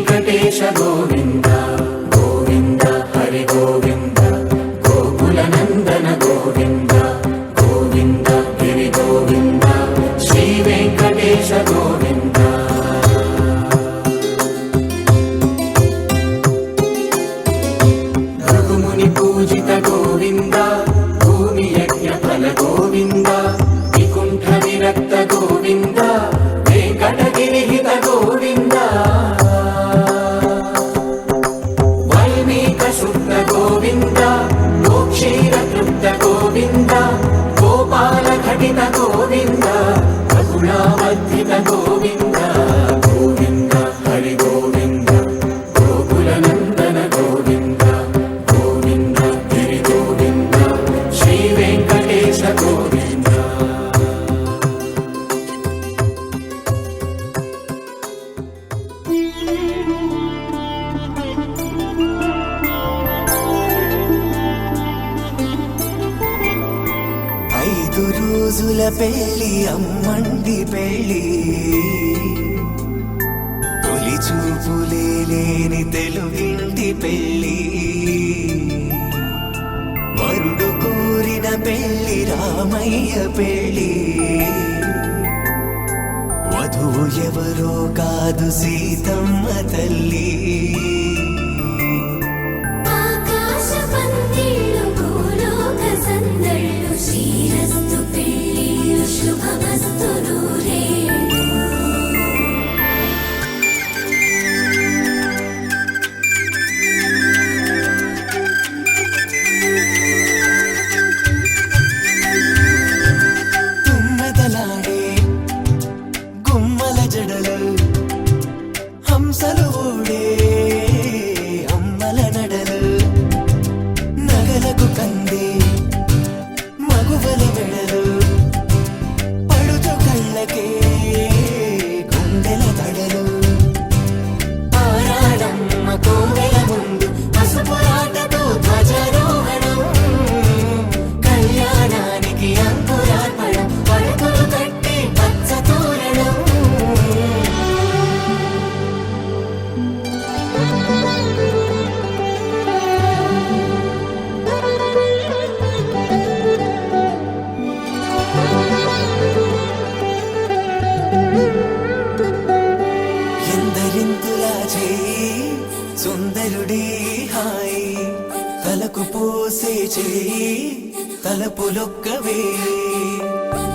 వెంకటేశ గోవింద గోవింద హరి గోవింద గోకుల నందన గోవింద గోవింద గిరి గోవింద శ్రీ వెంకటేశ గోవింద భృగుముని పూజిత గోవింద భూమి యజ్ఞ ఫల గోవింద వికుంఠ విరక్త గోవింద వెంకటగిరి హిత గోవింద వాల్మీక శుద్ధ గోవింద గోక్షీర తృప్త గోవింద గోపాల ఘటిత గోవింద రఘునావర్ధిత గోవింద గోవింద హరి గోవింద గోకుల నందన గోవింద గోవింద గిరి గోవింద శ్రీ వెంకటేశ గోవింద 5 రోజుల పెళ్లి అమ్మండి పెళ్లి తొలి చూపులే లేని తెలుగింటి పెళ్లి వరుడు కోరిన పెళ్లి రామయ్య పెళ్లి వధువు ఎవరో కాదు సీతమ్మ తల్లి సుందరుడి హాయ్ తలకు పోసే చేయి తలపులొక్కవే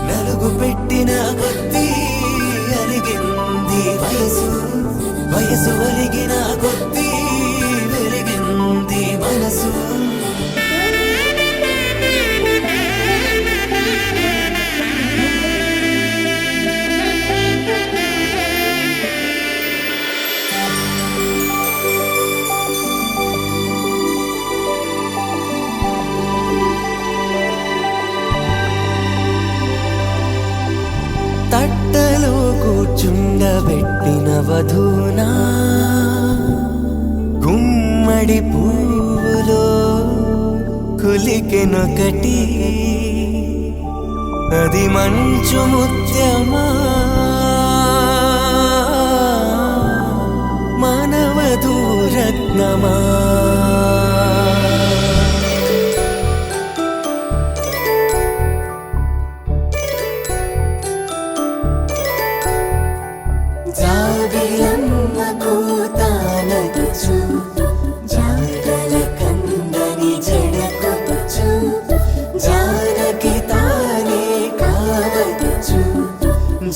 నలుగు పెట్టిన కొద్దీ అలిగింది వయసు వయసు అలిగిన కొద్దీ వెలిగింది మనసు తట్టలో కూర్చుండబెట్టిన వధూనా గుమ్మడి పువ్వులో కులికెనొకటి అది మంచు ముత్యమా మానవధూ రత్నమా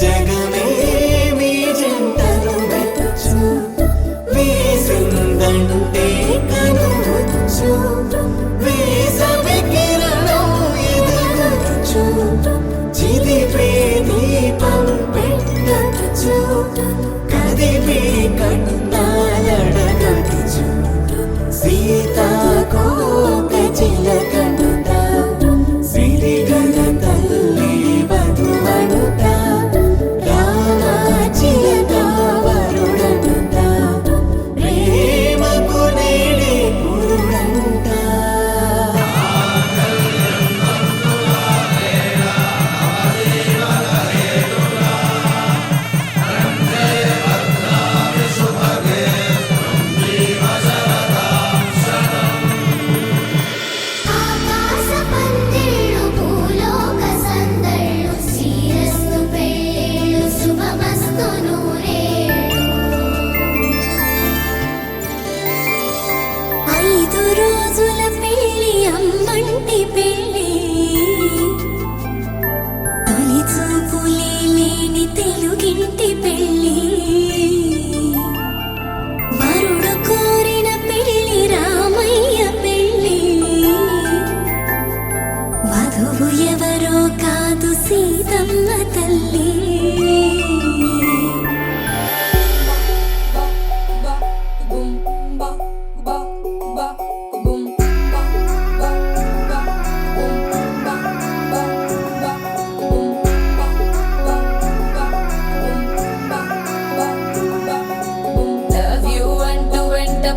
జగమే మీ జంటను వెతుచు వీసిందంటే ఇంటి పెళ్ళి తొలి చూపులే లేని తెలుగింటి పెళ్ళి వరుడు కోరిన పెళ్ళి రామయ్య పెళ్ళి వధువు ఎవరో కాదు సీతమ్మ తల్లి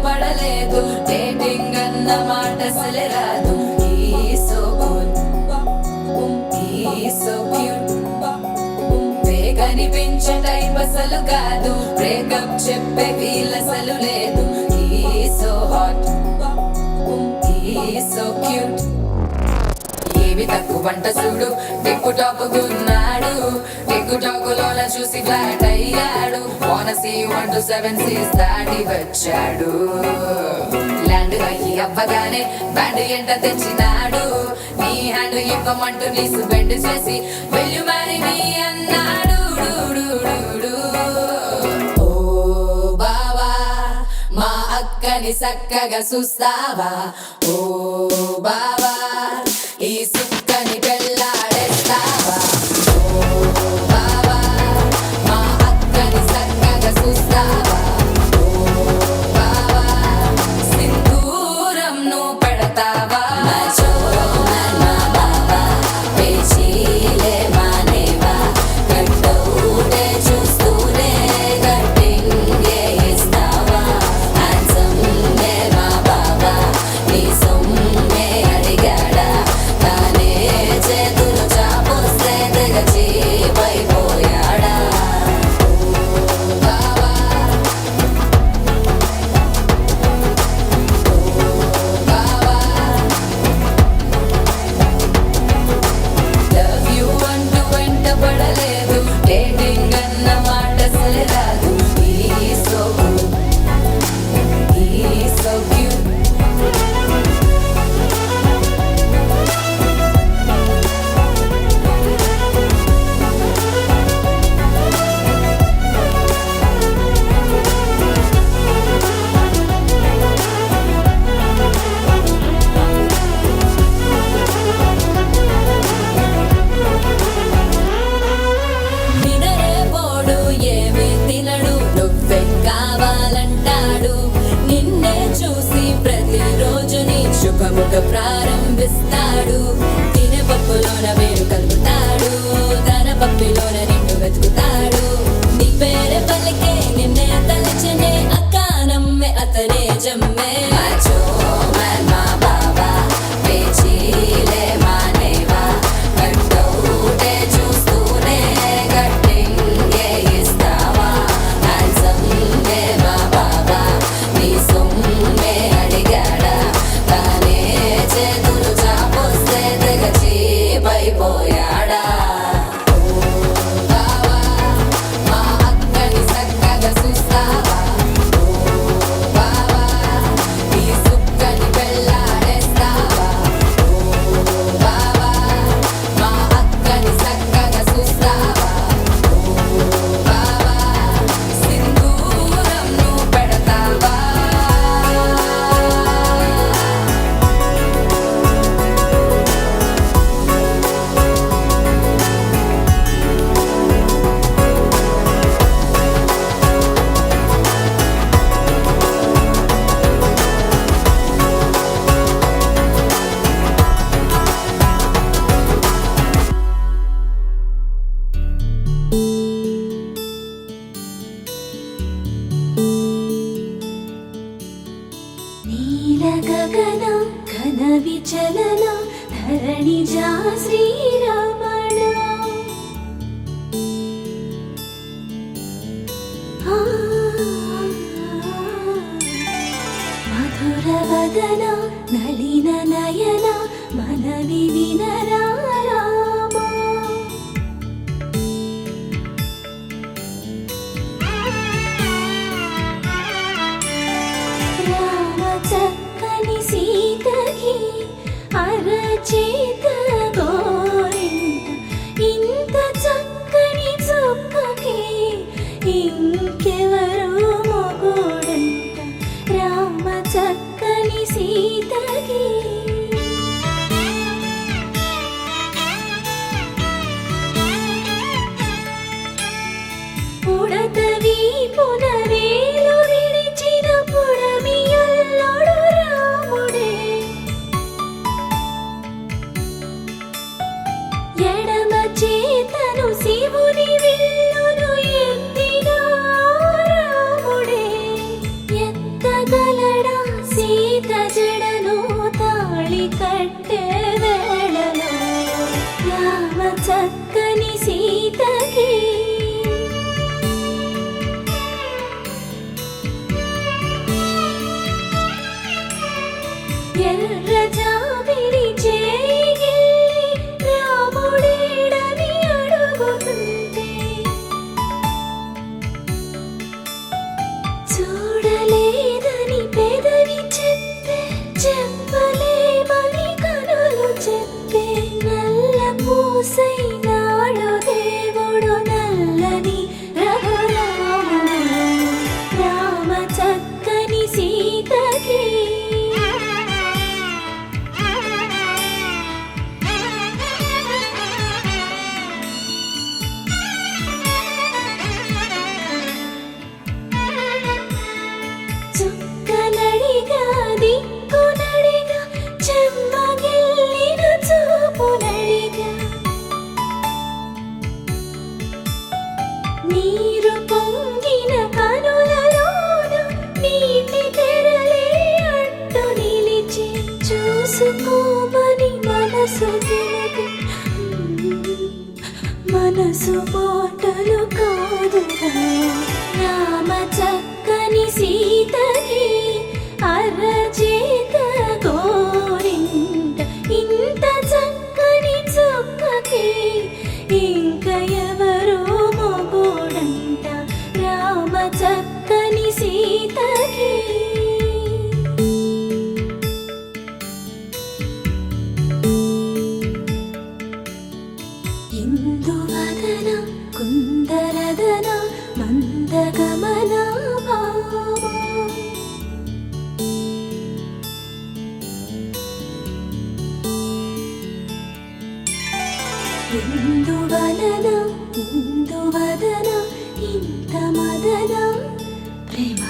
పడలేదు డేటింగ్ అన్న మాట అసలే రాదు సో క్యూట్ కనిపించే టైప్ అసలు కాదు బ్రేకప్ చెప్పే వీల్ అసలు లేదు సో హాట్ సో క్యూట్ ఏవి తక్కువ వంట చూడు టిక్కు టాక్ గున్నాడు టిక్కు టాక్ లోన చూసి ఫ్లాట్ అయ్యాడు వానసీ 1 to 7 సీస్ దాటి వచ్చాడు ల్యాండ్ అయ్యి అవ్వగానే బ్యాండ్ ఎంట తెచ్చినాడు నీ హ్యాండ్ ఇవ్వమంటూ నీసు బెండ్ చేసి వెళ్ళు మరి నీ అన్నాడు ఓ బావా మా అక్కని చక్కగా చూస్తావా ఓ బావా ఈ సుక్కని పెళ్ళాడేస్తావా ఓ బావా మా అక్కని చక్కగా చూస్తావా ఓ బావా సింధూరం నువ్వు పెడతావా మా బావా పేచీలే మానేవా కట్టౌటే చూస్తూనే కట్టింగే ఇస్తావా హ్యాండ్సమ్ నే మా బావా నీ సొమ్మే అడిగాడా తానే చేతులు చాపొస్తే తెగ చీపైపోయాడా బావా బావా లవ్ యూ అంటూ వెంట పడలేదు డేటింగ్ అన్న మాట అసలు రాదు సో క్యూట్ నిదరే పోడు ఏమి తినడు నువ్వే కావాలంటాడు నిన్నే చూసి ప్రతిరోజు నీ శుభముఖ ప్రారంభిస్తాడు తినే పప్పులోన వేరు కలుపుతాడు తన పప్పిలోన నిన్ను వెతుకుతాడు నీ పేరే పలికే నిన్నే తలచనే అక్కానమ్మే అతనే జమ్మే మా బావా పేచీలే మానేవా కట్టౌటే చూస్తూనే కట్టింగే ఇస్తావా హ్యాండ్సమ్ నే మా బావా నీ సొమ్మే అడిగాడా తానే చేతులు చాపొస్తే తెగ చీపైపోయాడా బావా మా అక్కని చక్కగా చూస్తావా బావా ఈ సుక్కని పెళ్ళాడేస్తావా బావా మా అక్కని చక్కగా చూస్తావా బావా సింధూరం నువ్వు పెడతావా నీల గగన ఘన విచలన ధరణిజా శ్రీరమణ మధుర వదన నళిన నయన మనవి వినరా రామా రామ చక్కని సీతకి అరచేతికిచ్చాడా చేత గోరింట ఇంత చక్కని చుక్కకి ఇంకెవరు మొగుడంట రామ చక్కని సీతకి ఉడతవి పునవేలు విడిచిన పుడమియల్లోడు రాముడే ఎడమ చేతను శివుని విల్లును ఎత్తిన రాముడే ఎత్తగలడా సీత జడను తాళి కట్టే వేళలో రామ చక్కని సీతకి ఎర్ర జాబిలి చేయి రాముడేడని అడుగుతుంటే చూడలేదని పెదవి చెప్పే చెప్పలేమని కనులు చెప్పే నల్ల పూసైనాడు దేవుడు నల్లని రఘురాముడు రామ చక్కని సీతకి చుక్కనడిగా దిక్కునడిగా చెమ్మగిల్లిన చూపునడిగా నీరు పొంగిన కనులలోన నీటి తెరలే అడ్డు నిలిచి చూసుకోమని మనసు తెలిపి మనసు మాటలు కాదుగా రామ చక్కని సీతకి అరచేత గోరింట ఇంత చక్కని చుక్కకి ఇంక ఎవరు మొగుడంట రామ చక్కని సీతకి ఇందువదన కుందరదన మందగమన భావా ఇందువలన ఇందువదన ఇంత మదన ప్రేమ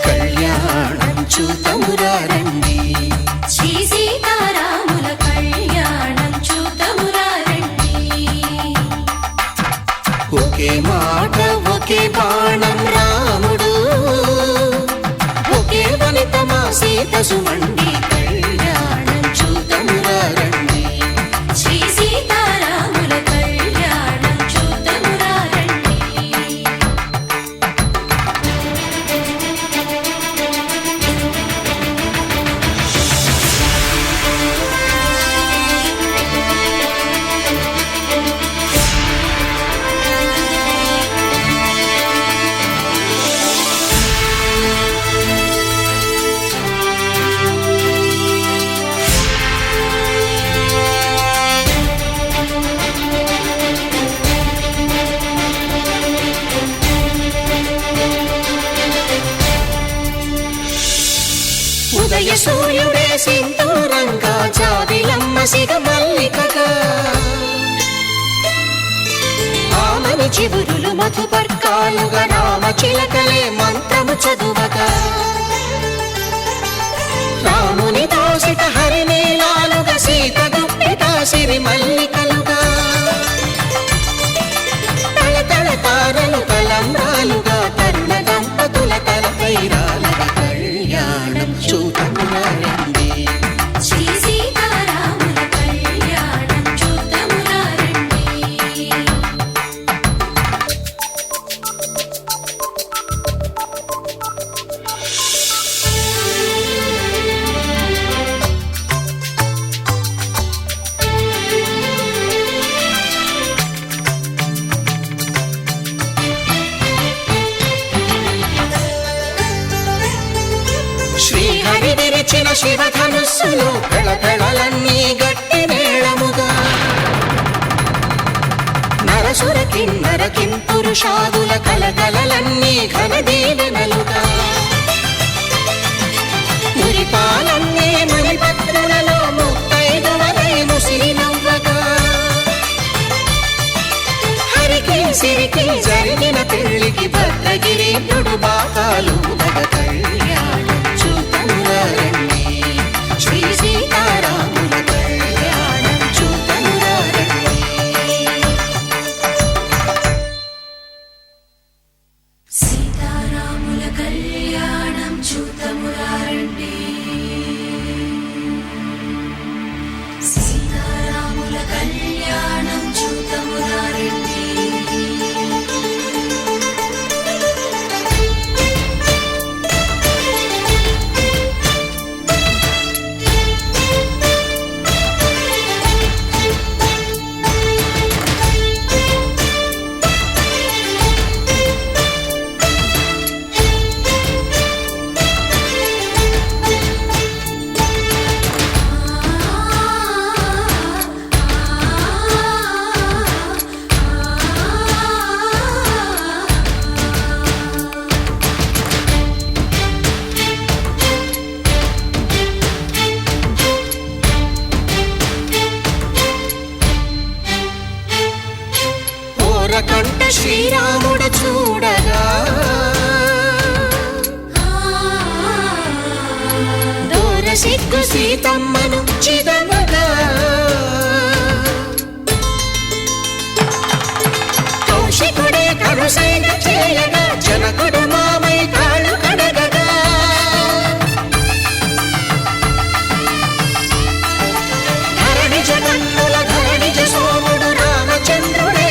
కళ్యాణం చూతమురారండి శ్రీ సీతారాముల కళ్యాణం చూతమురారండి ఒకే మాట ఒకే బాణం రాముడు ఒకే వనిత మా సీత సుమండి కళ్యాణం చూతమురారండి శ్రీ సీతారాముల కళ్యాణం చూతమురారండి ఉదయ సూర్యుడే సింధూరంగా జాబిలమ్మ సిగ మల్లికగా ఆమని చివురులు మధుపర్కాలుగా రామ చిలకలే మంత్రము చదువగా రాముని దోసిట హరినీలాలుగా సీత గుప్పిట సిరి మల్లికలుగా తళతళ తారలు తలంబ్రాలుగా తరుణ దంపతుల తలపైరాలుగా కళ్యాణం చూతమురారండి శ్రీ సీతారాముల కళ్యాణం చూతమురారండి శివధనుస్సులు పెళపెళలన్నీ గట్టి మేళముగా నరసుర కిన్నర కింపురుషాదుల కలకలలన్నీ ఘన దీవెనలుగా మురిపాలన్నీ మణిపత్రులలో ముత్తైదువలై ముసిరి నవ్వగా హరికి సిరికి జరిగిన పెళ్లికి భద్రగిరీంద్రుడు బాకాలు కళ్యాణం చూతమురారండి శ్రీ సీతారాముల కళ్యాణం చూతమురారండి సీతారాముల కళ్యాణం చూతమురారండి సీతారాముల కళ్యాణం చూతమురారండి కంట శ్రీరాముడు చూడగా దూర సిగ్గు సీతమ్మను చిదమగా కౌశికుడే కరుసైన చేయగా జనకుడు మామై కాళ్ళు కడగగా ధరణి జగన్నుల ధరణి సోముడు రామచంద్రుడే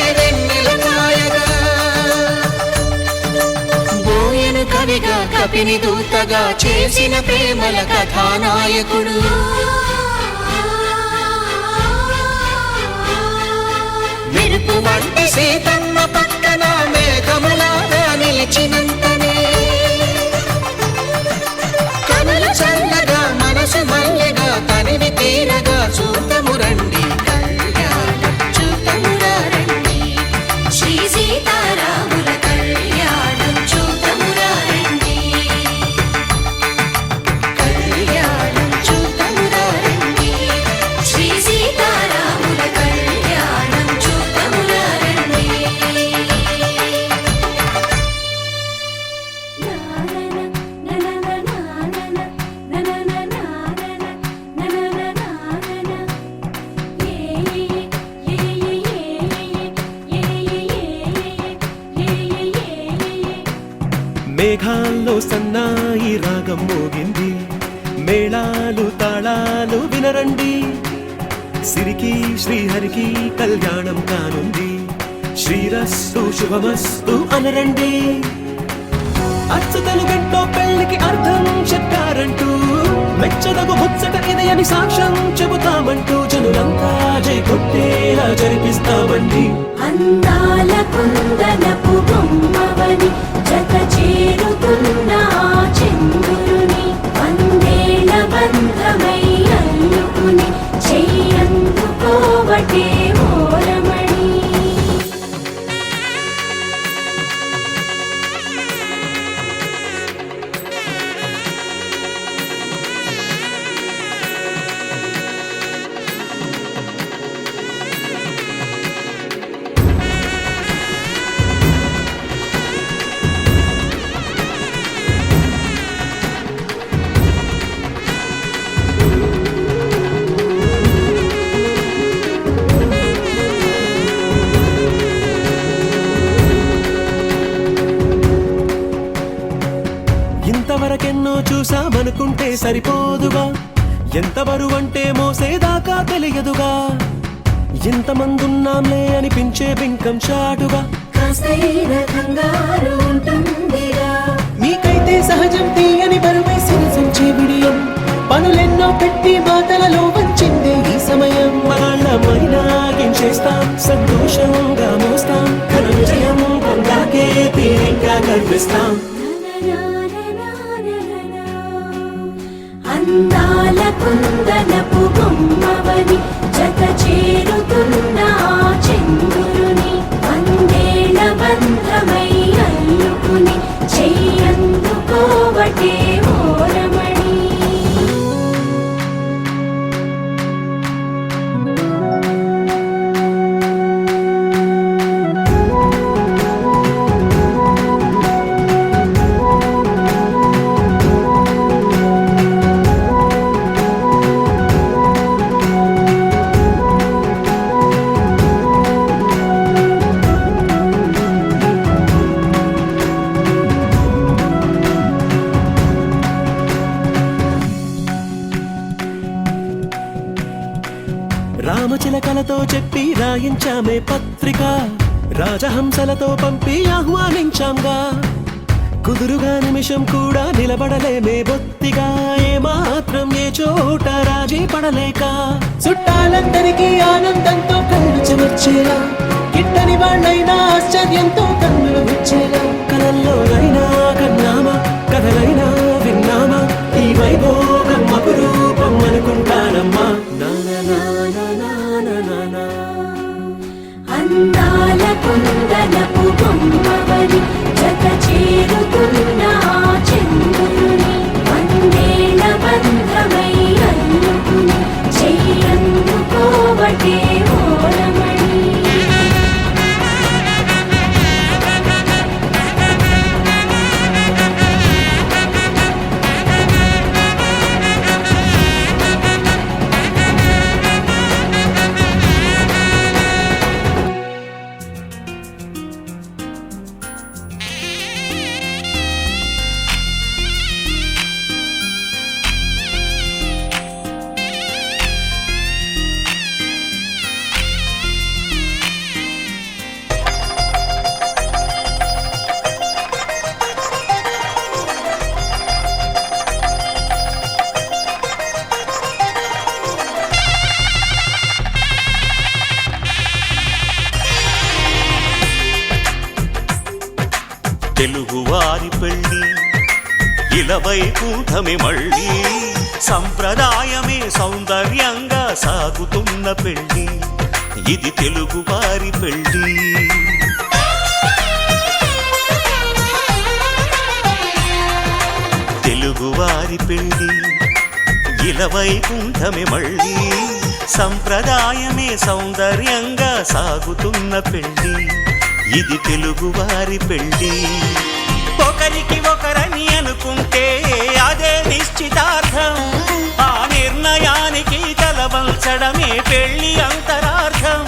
కవిగా కపిని దూతగా చేసిన ప్రేమల కథానాయకుడు మెరుపు వంటి సీతమ్మ పక్కన మేఘములాగా నిలిచినంతనే కనులు చల్లగా మనసు మల్లెగా తనివి తీరగా చూతమురండి కళ్యాణం చూతమురారండి శ్రీ సీతారాముల కళ్యాణం చూతమురారండి కళ్యాణం చూతమురారండి శ్రీ సీతారాముల కళ్యాణం చూతమురారండి మేఘాల్లో సన్నాయి రాగం మోగింది మేళాలు తాళాలు వినరండి సిరికి శ్రీహరికి కళ్యాణం కానుంది శ్రీరస్తు శుభమస్తు అనరండి అచ్చతలు గంటో పెళ్లికి అర్థం చెప్పారంటూ మెచ్చదగు ముచ్చట ఇది అని సాక్ష్యం చెబుతామంటూ జనులంతా జై కొట్టేలా జరిపిస్తామండి అందాల కుందనపు బొమ్మవని జత చేరుకున్న ఆ చంద్రుని వందేళ్ల బంధమై అల్లుకుని చెయ్యందుకోవటే ఓరమణి ఇంతవరకెన్నో చూసామనుకుంటే సరిపోదుగా ఎంత బరువంటే మోసేదాకా తెలియదుగా ఇంతమందున్నాంలే అనిపించే బింకం చాటుగా కాస్తైన కంగారు ఉంటుందిగా మీకైతే సహజం తీయని బరువే సిరిసంచే బిడియం పనులెన్నో పెట్టి మాటలలో వచ్చిందే ఈ సమయం వాళ్ళమైనా చేస్తాం సంతోషంగా మోస్తాం ఘన విజయం పొందాకే తీరిగ్గా కనిపిస్తాం అందాల కుందనపు బొమ్మవని జత చేరుతున్న ఆ చంద్రుని వందేళ్ల బంధమై అల్లుకుని చెయ్యందుకోవటే ఓరమణి. రామచిలకలతో చెప్పి రాయించామే పత్రిక, రాజహంసలతో పంపి ఆహ్వానించాంగా. కుదురుగా నిమిషం కూడా నిలబడలేమే బొత్తిగా, ఏ మాత్రం ఏ చోట రాజీ పడలేక. చుట్టాలందరికీ ఆనందంతో కళ్ళు చెమర్చేలా, గిట్టని వాళ్ళైనా ఆశ్చర్యంతో కన్నులు విచ్చేలా. కలల్లోనైనా కన్నామా, కథలైనా విన్నామా, ఈ వైభోగం అపురూపం అనుకుంటానమ్మా. అందాల కుందనపు బొమ్మవని జత చేరుతున్న ఆ చంద్రుని వందేళ్ల బంధమై అల్లుకుని చెయ్యందుకోవటే ఓరమణి. తెలుగువారి పెళ్ళి ఇలవై కూటమి మళ్ళీ, సంప్రదాయమే సౌందర్యంగా సాగుతున్న పెళ్ళి, ఇది తెలుగువారి పెళ్ళి. తెలుగువారి పెళ్ళి ఇలవై కూటమి మళ్ళీ, సంప్రదాయమే సౌందర్యంగా సాగుతున్న పెళ్ళి, ఇది తెలుగువారి పెళ్ళి. ఒకరికి ఒకరని అనుకుంటే అదే నిశ్చితార్థం, ఆ నిర్ణయానికి తలవంచడమే పెళ్ళి అంతరార్థం.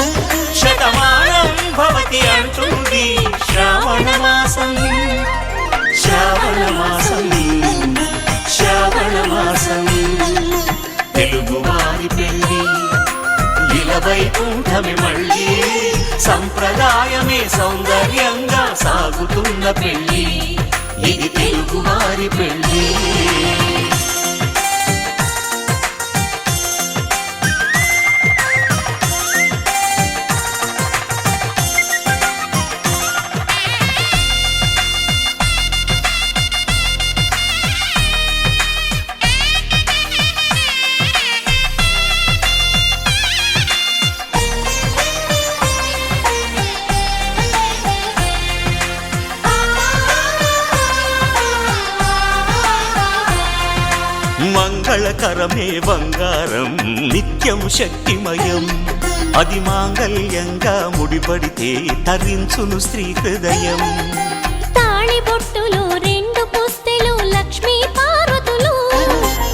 శతమానం భవతి అంటుంది శ్రావణ మాసం, శ్రావణ మాసం, శ్రావణ మాసం. తెలుగువారి పెళ్ళి ఇలవై కూటమి మళ్ళీ, సంప్రదాయమే సౌందర్యంగా సాగుతున్న పెళ్ళి, ఇది తెలుగువారి పెళ్ళి. మంగళకరమే బంగారం నిత్యం శక్తిమయం, అది మాంగళ్యంగా ముడిపడితే తరించును స్త్రీ హృదయం. తాళి బొట్టులు రెండు పుస్తెలు లక్ష్మీ పార్వతులు,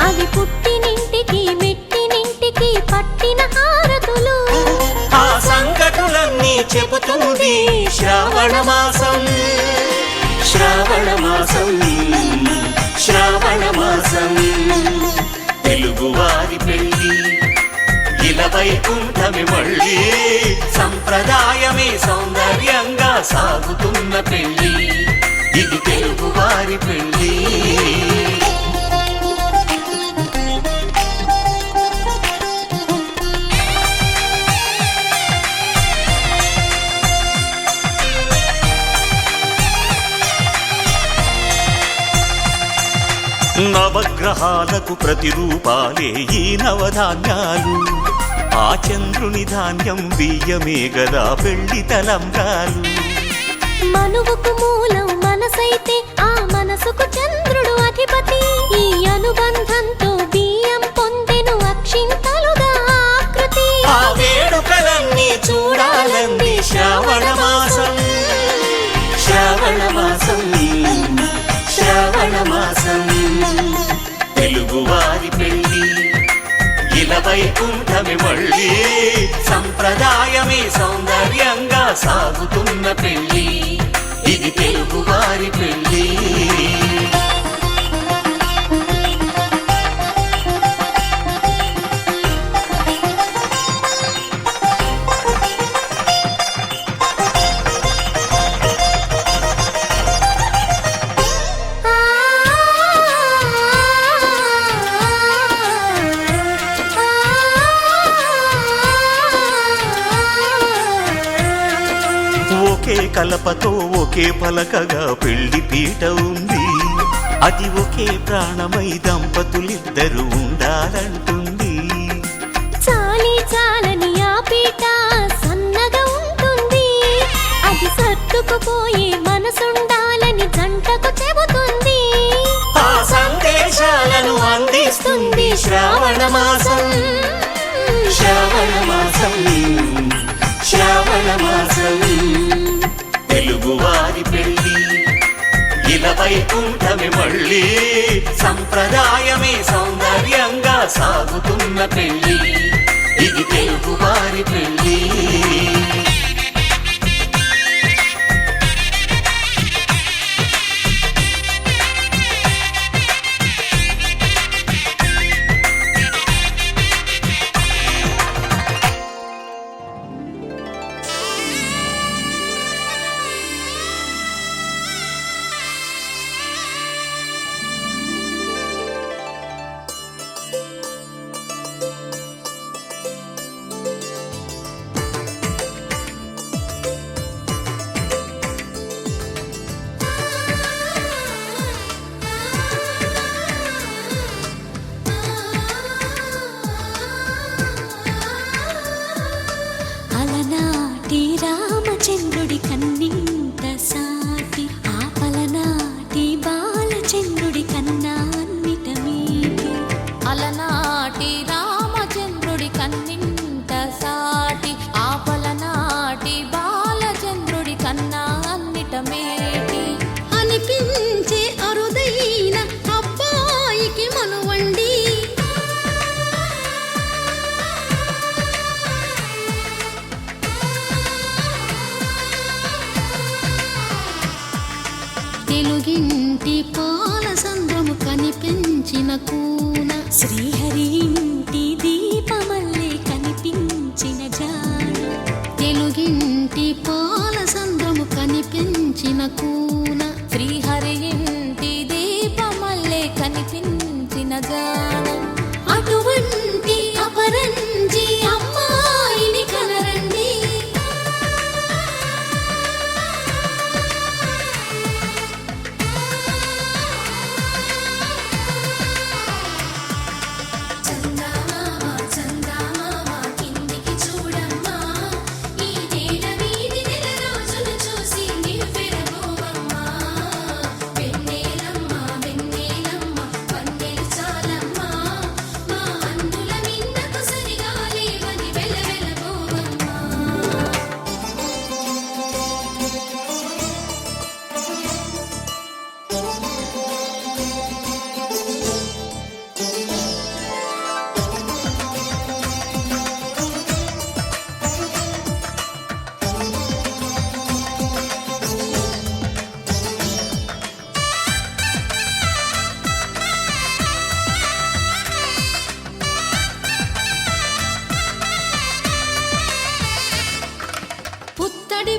అవి పుట్టినింటికి మెట్టినింటికి పట్టిన హారతులు. ఆ సంగతులన్నీ చెబుతుంది శ్రావణ మాసం, శ్రావణ మాసం, శ్రావణ మాసం. తెలుగువారి పెళ్ళి ఇలవై కూటమి మళ్ళీ, సంప్రదాయమే సౌందర్యంగా సాగుతున్న పెళ్ళి, ఇది తెలుగువారి పెళ్ళి. నవగ్రహాలకు ప్రతిరూపాలే ఈ నవధాన్యాలు. ఆ చంద్రుని ధాన్యం బియ్యమే గదా పెళ్లి తలంబ్రాలు. మనువుకు మూలం మనసైతే ఆ మనసుకు చంద్రుడు అధిపతి. ఈ అనుబంధంతో బియ్యం పొందెను అక్షింతలుగా ఆకృతి. ఆ వేడుకలన్నీ చూడాలంది శ్రావణ మాసం, శ్రావణ మాసం, శ్రావణ మాసం. తెలుగువారి పెళ్లి ఇలా వైకుంఠమి మళ్ళీ, సంప్రదాయమే సౌందర్యంగా సాగుతున్న పెళ్లి. ఇది తెలుగువారి పెళ్లి. ఒకే కలపతో ఒకే పలకగా పెళ్లి పీట ఉంది. అది ఒకే ప్రాణమై దంపతులిద్దరూ ఉండాలంటుంది. చాలి చాలని ఆ పీట సన్నగా ఉంటుంది. అది సర్దుకుపోయే మనసుండాలని జంటకు చెబుతుంది. ఆ సందేశాలను అందిస్తుంది శ్రావణ మాసం, శ్రావణ మాసం, శ్రావణ మాసం. తెలుగువారి పెళ్లి ఇలా వైకుంఠమి మళ్ళీ, సంప్రదాయమే సౌందర్యంగా సాగుతున్న పెళ్లి. ఇది తెలుగువారి పెళ్లి. అలనాటి రామచంద్రుడి కన్నింత సాటి, ఆ పలనాటి బాలచంద్రుడి కన్నా అన్నిట మీటి. అలనాటి రామచంద్రుడి కన్నింత సాటి, ఆ పలనాటి బాలచంద్రుడి కన్నా అన్నిట మేటి. అనిపించే అరుదైన అబ్బాయికి మనువండి. తెలుగింటి పాల సంద్రము కనిపించిన కూన, శ్రీహరి ఇంటి దీపమల్లే కనిపించిన జాన. తెలుగింటి పాల సంద్రము కనిపించిన కూన, శ్రీహరి ఇంటి దీపమల్లే కనిపించిన గానం. అటువంటి అపరంజి అమ్మాయిని కనరండి.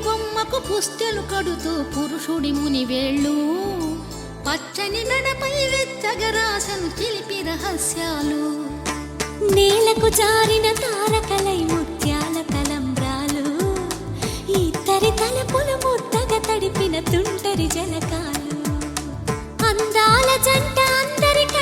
బొమ్మకు పుస్తెలు కడుతూ పురుషుడి ముని వేళ్ళు, పచ్చని మెడపై వెచ్చగరాసను చిలిపి రహస్యాలు. నేలకు జారిన తారకలై ముత్యాల తలంబ్రాలు, ఇద్దరి తలపులు ముద్దగా తడిపిన తుంటరి జలకాలు. అందాల జంట అందరికీ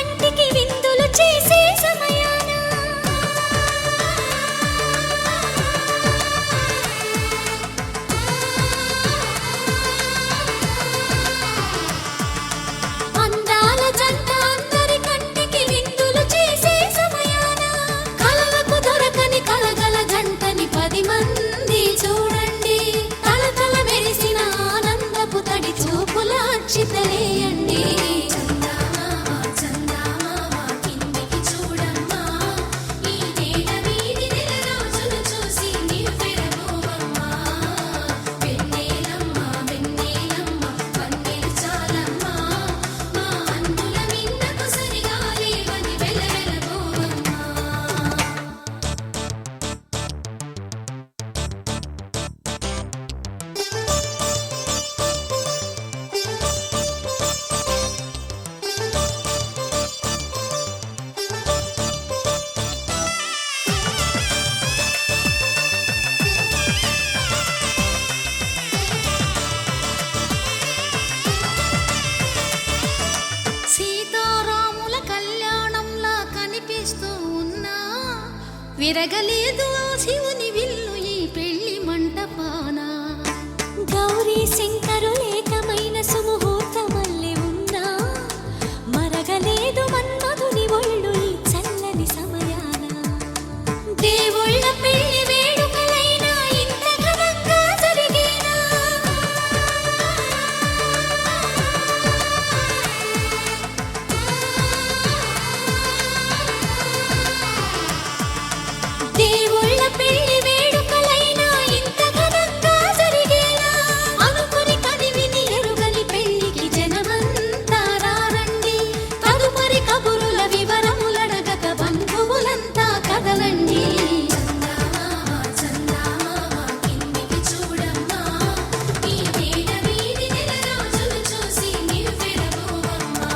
విరగలేదు ఆ శివుని విల్లు ఈ పెళ్లి మంటపాన. గౌరీ శంకరు ఏకమైన సుముహూర్తమల్లె ఉన్నా మరగలేదు మన్మధుని ఒళ్ళు ఈ చల్లని సమయాన. దేవుళ్ళ పెళ్లి వేడుకలైనా ఇంత ఘనంగా జరిగేనా? దేవుళ్ళ పెళ్లి వేడుకలైనా ఇంత ఘనంగా జరిగేనా? అనుకుని కనివిని ఎరుగని పెళ్లికి జనమంతా రారండి. తదుపరి కబురుల వివరములడగక బంధువులంతా కదలండి. చందమామ కిందికి చూడమ్మా, ఈ వేళ వీధి నెల రోజులు చూసి నివ్వెరపోవమ్మా.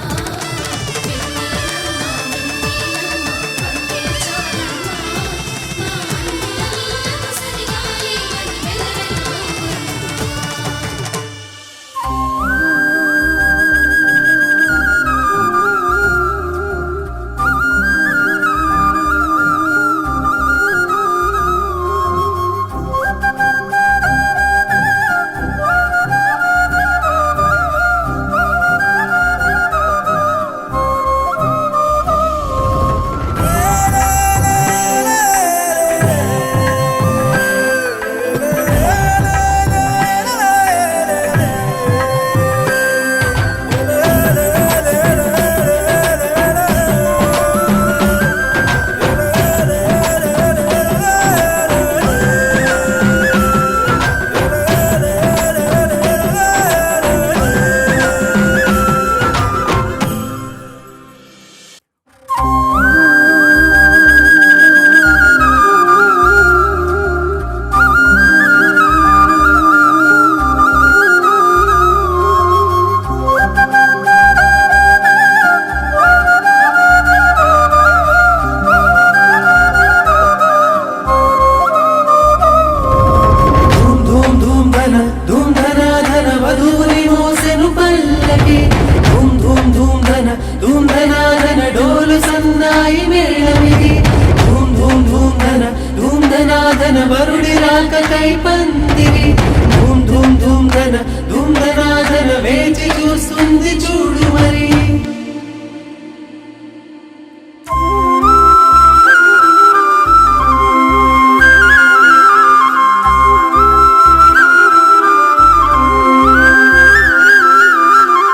వరుడి రాకకై పందిరి ధూమ్ ధూమ్ ధూమ్ ధన ధూమ్ ధనాధన వేచి చూస్తుంది చూడు మరి.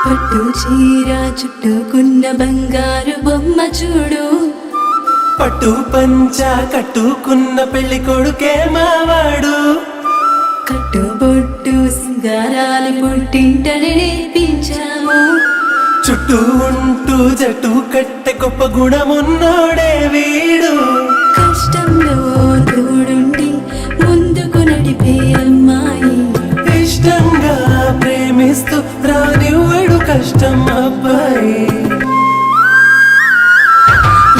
పట్టు చీర చుట్టుకున్న బంగారు బొమ్మ చూడు, పట్టు పంచ కట్టుకున్న పెళ్లి కొడుకే మావాడు. కట్టుబొట్టు సింగారాలు పుట్టింటని నేర్పించాము. చుట్టూ ఉంటూ జట్టు కట్టె గొప్ప గుణమున్నోడే వీడు. కష్టంలో తోడుండి ముందుకు నడిపే అమ్మాయి, ఇష్టంగా ప్రేమిస్తూ రానివ్వడు కష్టం అబ్బాయి.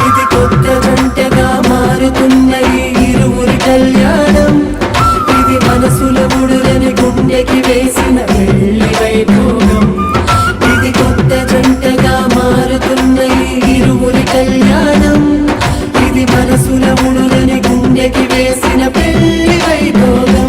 ఇది కొత్త జంటగా మారుతున్న ఈ ఇరువురి కళ్యాణం. ఇది మనసుల ముడులని గుండెకి వేసిన పెళ్లి వైభోగం. ఇది కొత్త జంటగా మారుతున్న ఈ ఇరువురి కళ్యాణం. ఇది మనసుల ముడులని గుండెకి వేసిన పెళ్లి వైభోగం.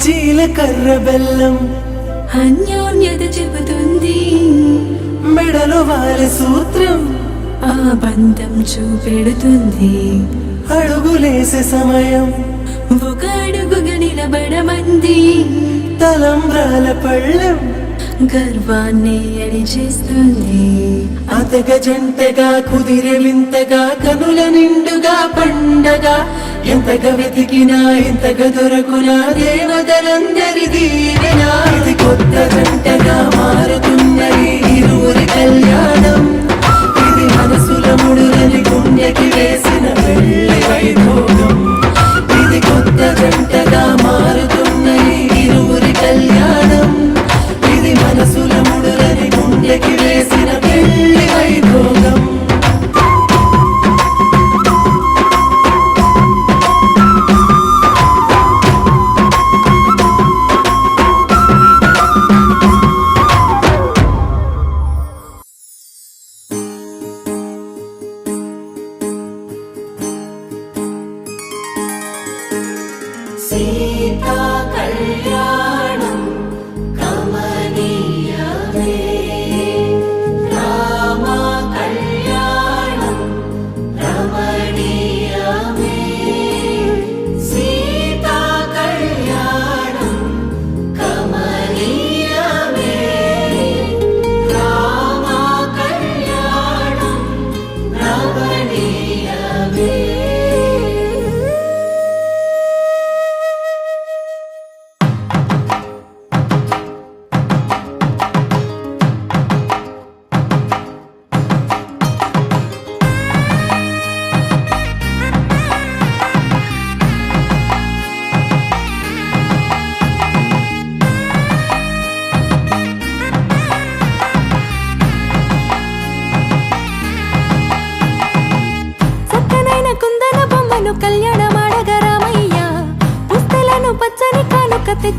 జీలకర్ర బెల్లం అన్యోన్యత చెబుతుంది. మెడలు వారి సూత్రం ఆ బంధం చూపెడుతుంది. అడుగులేసే సమయం ఒక అడుగుగా నిలబడమంది. తలంబ్రాల పళ్ళెం గర్వాన్ని అణిచేస్తుంది. అతగ జంటగా కుదిరే వింతగా కనుల నిండుగా పండగ. ఎంతగా వెతికినా ఎంతగా దొరకునా దేవతలందరి దీవెన. ఇది కొత్త జంటగా మారుతున్న ఈ ఇరువురి కళ్యాణం.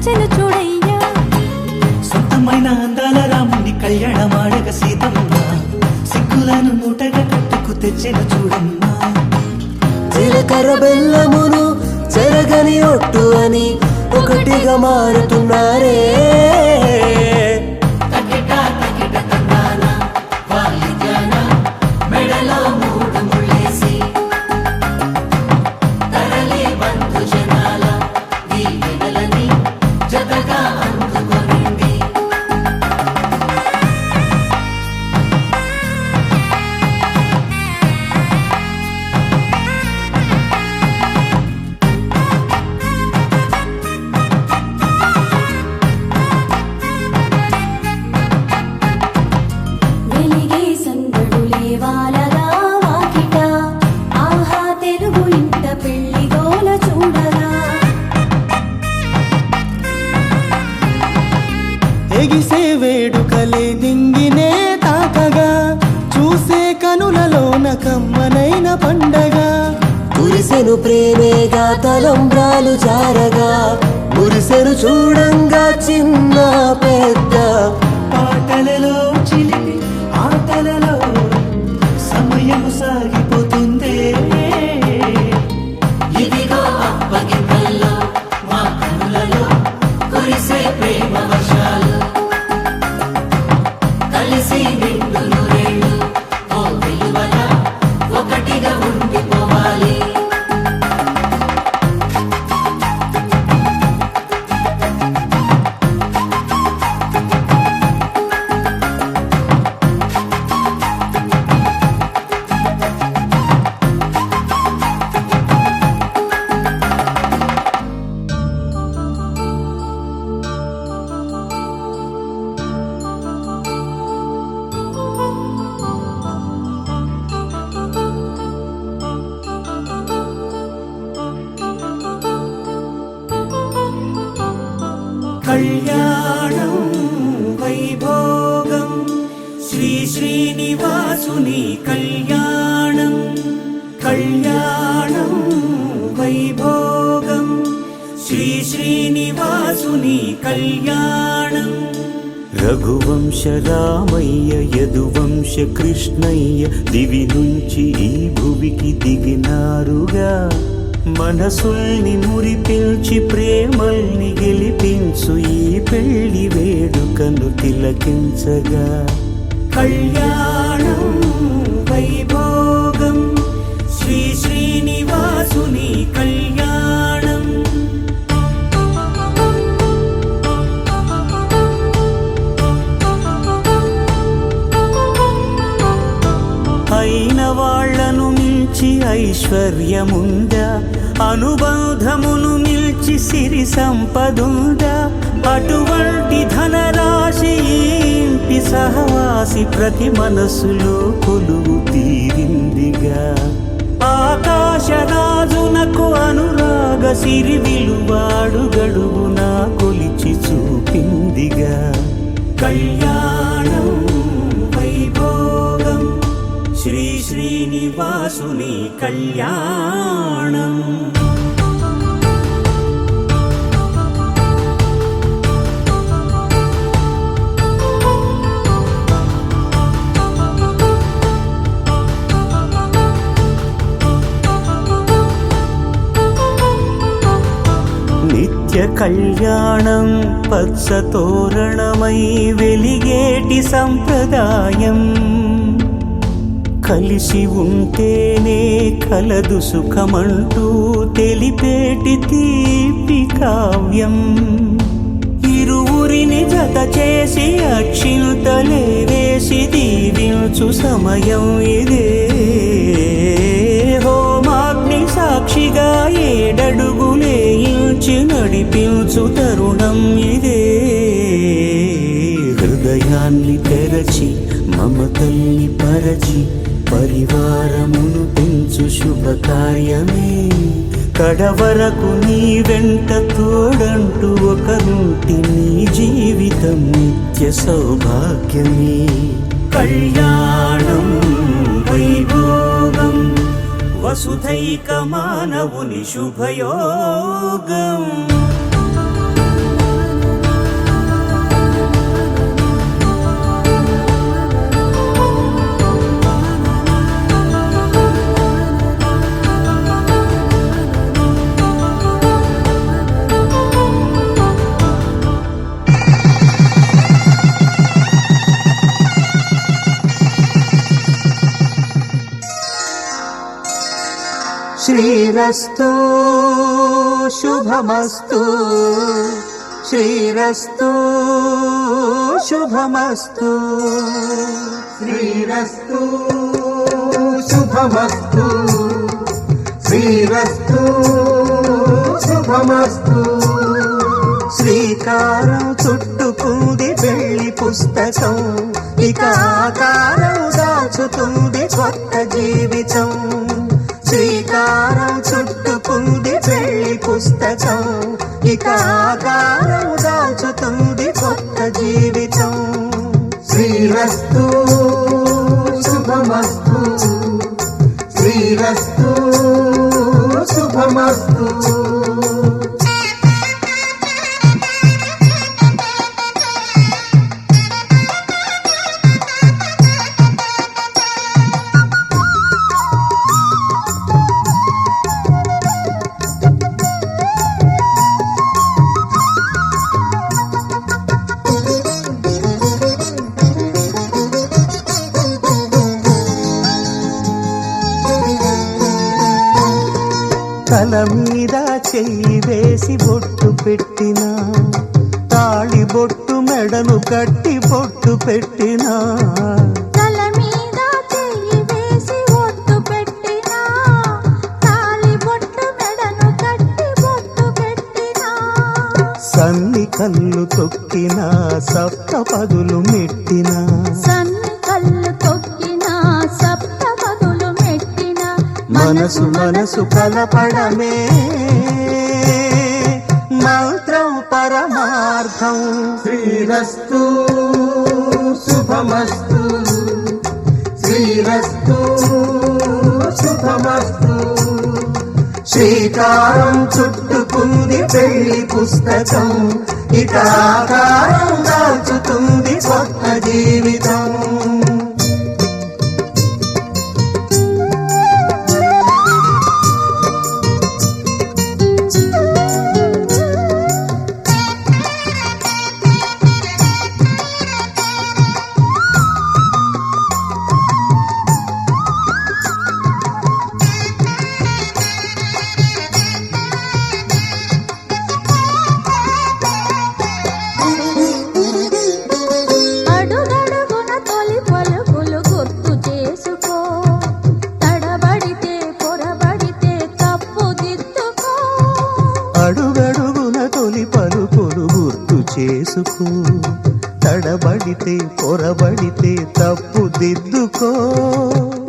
తెచ్చెను చూడయ్యా. సొంతమైన అందాల రాముని కళ్యాణమాడగ సీతమ్మ సిగ్గులను మూటగా కట్టుకు తెచ్చెను చూడమ్మా. జీలకర్ర బెల్లమును చెరగని ఒట్టు అని ఒకటిగా మారుతున్నారే. తకిట తకిట తందాన వాలి జ్ఞాన మెడలో మూడు ముళ్ళేసి తరలి బంధు జనాల దీవెనలని జతగా అందుకొనింది. వెలిగే సందడులే వాలగా వాకిట, ఆహా తెలుగు ఇంట పెళ్లి గోల చూడగా. ఎగిసే వేడుకలే దింగినే తాకగా చూసే కనులలోన కమ్మనైన పండగ. కురిసెను ప్రేమేగా తలంబ్రాలు జారగా మురిసెను చూడంగా చిన్న పెద్ద. పాటలలో చిలిపి ఆటలలో సమయము సాగిపోతుందే. ఇదిగో అప్పగింతల్లో మా కనులలో కురిసే ప్రేమ వర్షాలు. కలిసి నిండు నూరేళ్ళు ఓ విలువల ఒకటిగా ఉండిపోవాలి. కళ్యాణం వైభోగం శ్రీ శ్రీనివాసుని కళ్యాణం. కళ్యాణం వైభోగం శ్రీ శ్రీనివాసుని కళ్యాణం. రఘువంశ రామయ్య యదువంశ కృష్ణయ్య దివి నుంచి ఈ భువికి దిగినారుగా. మనసుల్ని మురిపించి ప్రేమల్ని గెలిపించు ఈ పెళ్లి వేడుకను తిలకించగా. కళ్యాణం వైభోగం శ్రీ శ్రీనివాసుని కళ్యాణం. అయిన వాళ్లను మించి ఐశ్వర్యముందా, అనుబంధమును మిల్చి సిరి సంపదుందా. అటువంటి ధనరాశి ఈ ఇంటి సహవాసి ప్రతి మనసులో కొలువు తీరిందిగా. ఆకాశరాజునకు అనురాగ సిరి విలువాడు గడువునా కొలిచి చూపిందిగా. కళ్యాణం వైభోగం శ్రీ శ్రీనివాసుని కళ్యాణం. నిత్య కళ్యాణం పచ్చ తోరణమై వెలిగేటి సంప్రదాయం. కలిసి ఉంటేనే కలదు సుఖమంటూ తెలిపేటి తీపి కావ్యం. ఇరువురిని జత చేసి అక్షింతలే వేసి దీవించు సమయం ఇదే. హోమాగ్ని సాక్షిగా ఏడడుగులే ఇంచి నడిపించు తరుణం ఇదే. హృదయాన్ని తెరచి మమతల్ని పరచి పరివారమును పెంచు శుభకార్యమే. కడవరకు నీ వెంట తోడంటూ ఒకరుంటి నీ జీవితం నిత్య సౌభాగ్యమే. కళ్యాణం వైభోగం వసుధైక మానవుని శుభయోగం. శ్రీరస్తు శుభమస్తు శ్రీరస్తు శుభమస్తు శ్రీరస్తు శుభమస్తు శ్రీరస్తు శుభమస్తు శ్రీకారం చుట్టుకుంది పెళ్లి పుస్తకం ఇక ఆకారం దాచుతుంది కొత్త జీవితం శ్రీకారం చుట్టుకుంది పెళ్లి పుస్తకం ఇక ఆకారం దాచుతుంది కొత్త జీవితం శ్రీరస్తు శుభమస్తు శ్రీరస్తు శుభమస్తు తల మీద చెయ్యి వేసి బొట్టు పెట్టినా తాళి బొట్టు మెడను కట్టి బొట్టు పెట్టినా తల మీద చెయ్యి వేసి బొట్టు పెట్టినా తాళి బొట్టు మెడను కట్టి బొట్టు పెట్టినా సన్ని కళ్ళు తొక్కినా సప్త పదులు మెట్టినా సన్ని కళ్ళు తొక్కినా సప్త పదులు మెట్టినా మనసు మనసు కలపడమే మంత్రం పరమార్థం శ్రీరస్తు శుభమస్తు శ్రీరస్తు శుభమస్తు శ్రీకారం చుట్టుకుంది పెళ్లి పుస్తకం ఇక ఆకారం దాచుతుంది కొత్త జీవితం అడుగడుగున తొలి పలుకులు గుర్తు చేసుకో తడబడితే పొరబడితే తప్పు దిద్దుకో అడుగడుగున తొలి పలుకులు గుర్తు చేసుకో తడబడితే పొరబడితే తప్పు దిద్దుకో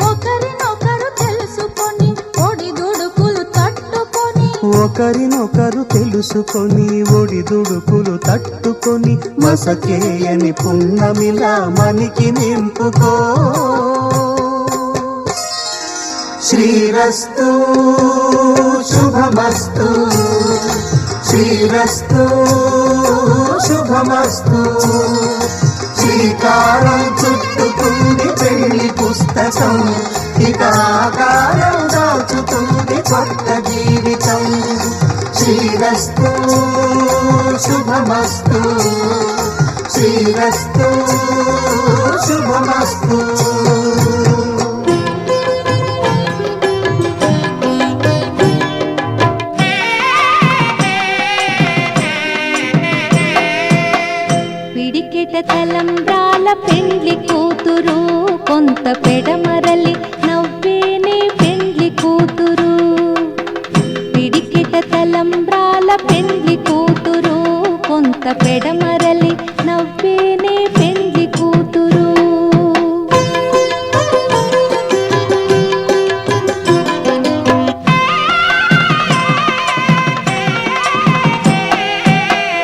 ఒకరినొకరు తెలుసుకొని ఒడిదుడుకులు తట్టుకొని ఒకరినొకరు తెలుసుకొని ఒడిదుడుకులు తట్టుకొని మసకేయని పున్నమిలా మనికి నింపుకో శ్రీరస్తు శుభమస్తు శ్రీరస్తు శుభమస్తు శ్రీకారం చుట్టుకుంది పెళ్లి పుస్తకం ఇక ఆకారం దాచుతుంది కొత్త జీవితం శ్రీరస్తు శుభమస్తు శ్రీరస్తు శుభమస్తు పిడికెట తలంబ్రాల పెండ్లి కూతురు కొంత పెడమరలి నవ్వేనే పెండ్లి కూతురు పిడికెట తలంబ్రాల పెండ్లి కూతురు కొంత పెడమరలి నవ్వేనే పెండ్లి కూతురు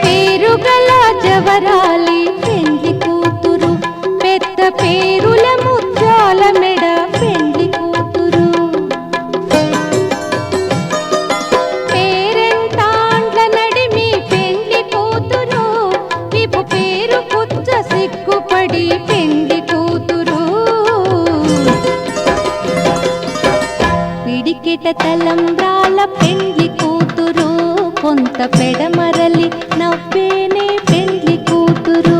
పేరుగల జవరాలి పెండ్లి కూతురు పెద్ద పేరుల ముత్యాల మెడ పెండ్లి కూతురు పేరెంటాండ్ల నడిమి పెండ్లి కూతురు విపు పేరు పుచ్చ సిగ్గుపడి పెండ్లి కూతురు పిడికెట తలంబ్రాల పెండ్లి కూతురు కొంత పెడమరలి నవ్వేనే పెండ్లి కూతురు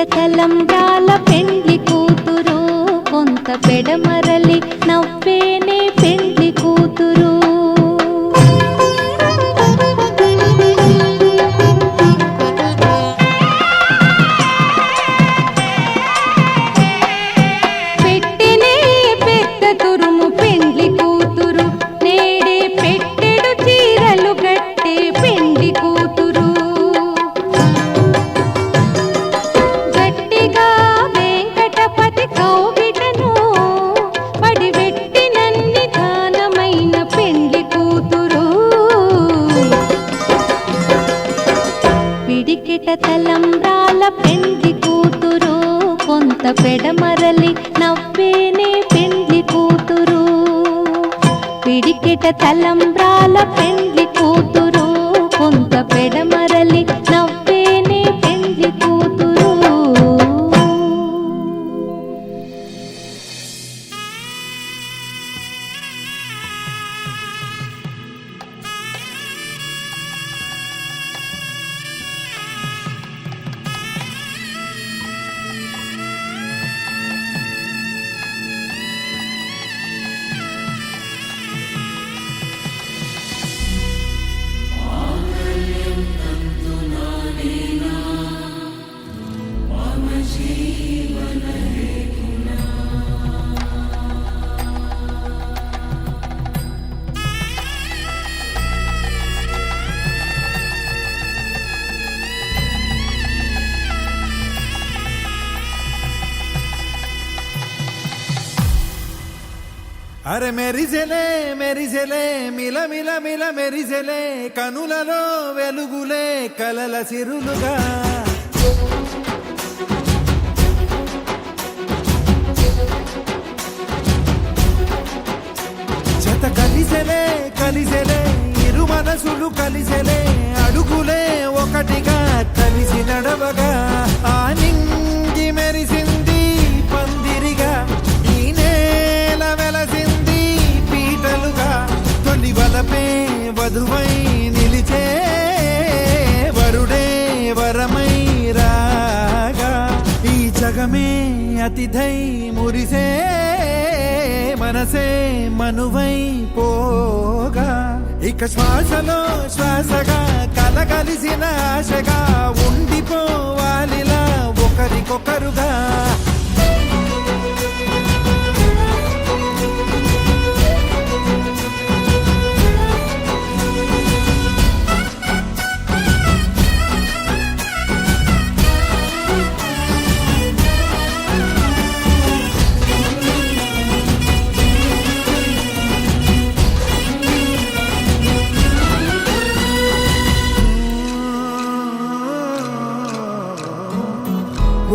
తలంబ్రాల పెండ్లి కూతురు కొంత పెడమరలి నవ్వేనే పెండ్లి కూతురు పెట్టెనే పెద్ద తురుము పెండ్లి కూతురు నేడే పెట్టెడు చీరలు గట్టే పెండ్లి కూతురు గట్టిగా వెంకటపతి కౌగిటను పడివెట్టినన్ని దానమైన పెండ్లి కూతురు పిడికిట తలంబ్రాల పెండ్లి కూతురు కొంత పెడమరలి నవ్వేనే పెండ్లి కూతురు పిడికిట తలంబ్రాల పెండ్లి కూతురు కొంత పెడమరలి నవ్వేనే పెండ్లి కూతురు అరే మెరిసెలే మెరిసెలే మిల మిల మిల మెరిసెలే కనులలో వెలుగులే కలల సిరులుగా జత కలిసెలే కలిసెలే ఇరు మనసులు కలిసెలే అడుగులే ఒకటిగా కలిసి నడవగా ఆ నింగి మెరిసింది పందిరిగా ఈ నేల వెలసింది పీటలుగా తొలి వలపే వధువై నిలిచే వరుడే వరమై రాగా ఈ జగమే అతిథై మురిసే మనసే మనువై పోగా ఇక శ్వాసలో శ్వాసగా కలగలిసిన ఆశగా ఉండిపోవాలిలా ఒకరికొకరుగా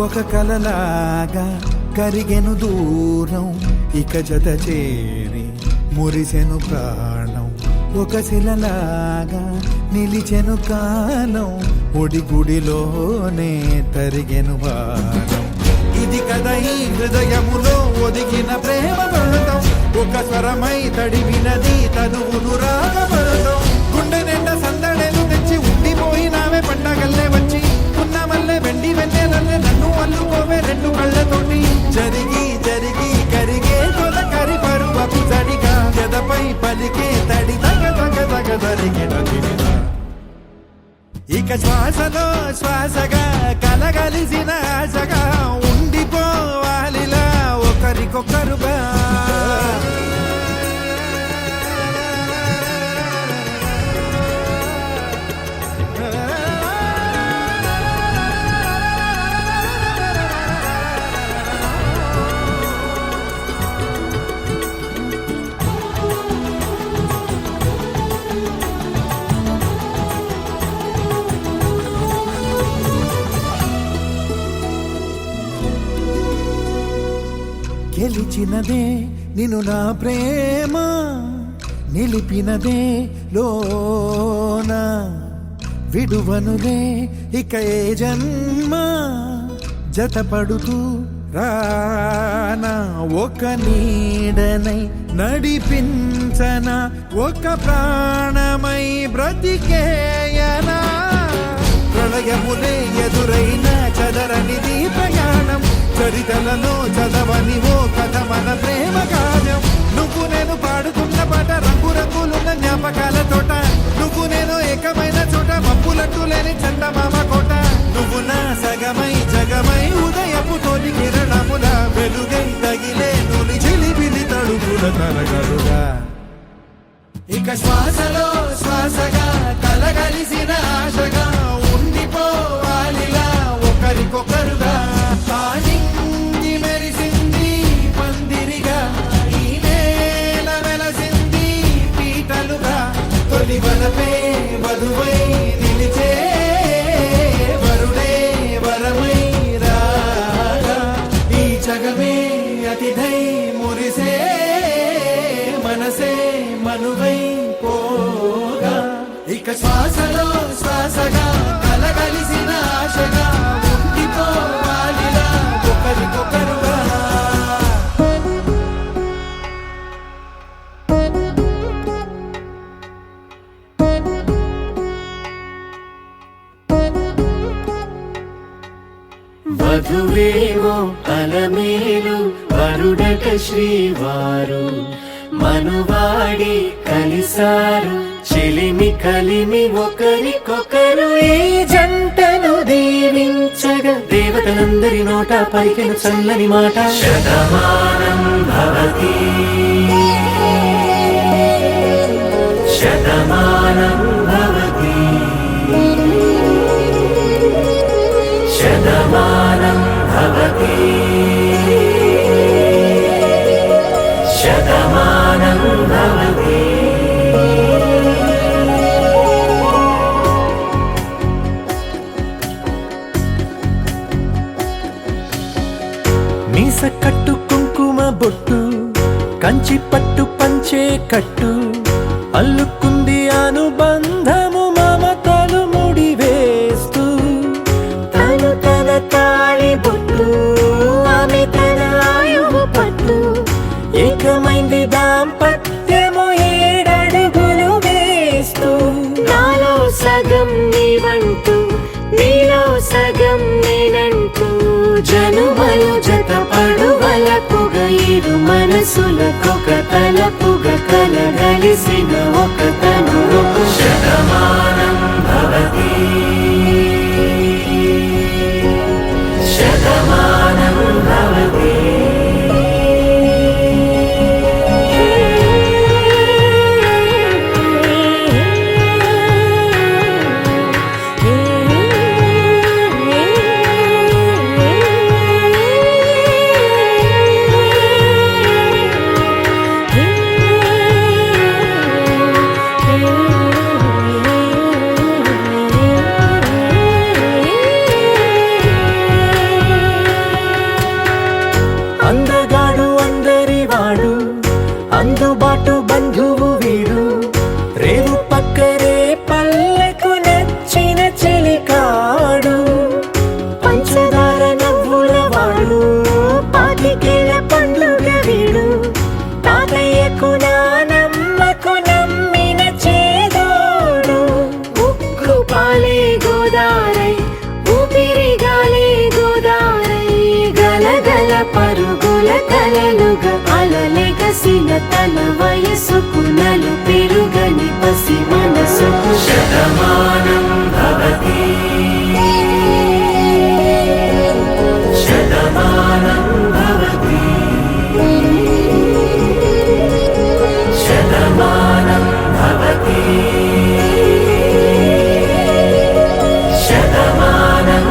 ఒక కలలాగా కరిగెను దూరం ఇక జత చేరి మురిసెను ప్రాణం ఒక శిలలాగా నిలిచెను కాలం ఒడిగుడిలోనే తరిగెను వారం ఇది కదా ఈ హృదయములో ఒదిగిన ప్రేమ బంధం ఒక స్వరమై తడివినది తనువును రాగబంధం గుండె నిండా సందడేలు తెచ్చి ఉండిపోయినావే పండగల్లే వచ్చి ఉన్న మల్లె వెండి వెన్నెలల్లే నన్ను అల్లుకోవే రెండు కళ్ళతోటి జరిగి జరిగి కరిగే తొల కరి పరువపు జడిగా గదపై పలికే తడి తగ తగ తగ జరిగిన తిరిగా ఇక శ్వాసలో శ్వాసగా కలగలిసిన ఆశగా ఉండిపోవాలిలా ఒకరికొకరుగా గెలిచినదే నిన్ను నా ప్రేమ నిలిపినదే లోన విడువనులే ఇక ఏ జన్మ జతపడుతూ రానా ఒక నీడనై నడిపించన ఒక ప్రాణమై బ్రతికేయనా ప్రళయములే ఎదురైన చెదరనిది ప్రయాణం చరితలలో చదవని ఓ కథ మన ప్రేమ కావ్యం నువ్వు నేను పాడుతున్న పాట రంగు రంగులున్న జ్ఞాపకాల తోట నువ్వు నేను ఏకమైన చోట మబ్బులట్టు లేని చందమామ కోట నువ్వు నా సగమై జగమై ఉదయపు తోటి కిరణముల వెలుగై తగిలే నులి చిలిపిలి తడుపుల తరగలుగా ఇక శ్వాసలో శ్వాసగా కలగలిసిన ఆశగా ఉండిపోవాలిలా ఒకరికొకరుగా తానింది మెరిసింది పందిరిగా ఈ నేల వెలసింది పీటలుగా తొలి వలపే వధువై నిలిచే వరుడే వరమై రాగా ఈ జగమే అతిథై మురిసే మనసే మనువై పోగా ఇక శ్వాసలో శ్వాసగా కలగలిసిన ఆశగా ఉండిపోవాలిలా ఒకరికొకరుగా వధువేమో అలమేలు వరుడట శ్రీవారు మనువాడి కలిసారు చెలిమి కలిమి ఒకరికొకరు ఈ జంటను దీవించగా దేవతలందరి నోట పలికిన చల్లని మాట శతమానం భవతి శతమానం భవతి శతమానం భవతి శతమానం భవతి మీస కట్టు కుంకుమ బొట్టు కంచి పట్టు పంచే కట్టు అల్లుకుంది అనుబంధము మమతలు ముడివేస్తూ తను తన తాళి బొట్టు ఆమె తన ఆయువు పట్టు ఏకమైంది దాంపత్యము 7 అడుగులు వేస్తూ నాలో సగం నీవంటూ నీలో సగం నేనంటూ జనుమలు జతపడు వలపుగ ఇరు మనసులకొక తలపుగ కలగలిసిన ఒక తను శతమానం భవతి శతమానం భవతి అందగాడు అందరివాడు అందుబాటు బంధువు వీడు రేవు పక్కరే పల్లెకు నచ్చిన చెలికాడు పంచదార నవ్వుల వాడు పాతికేల పండుగ వీడు తాతయ్యకు నానమ్మకు నమ్మిన చేదోడు ఉక్కు పాలే గోదారై ఊపిరిగాలే గోదారై గలగల పరుగుల కలలుగా అలలెగసిన తన వయసుకు నలు పెరుగని పసి మనసుకు శతమానం భవతి శతమానం భవతి శతమానం భవతి శతమానం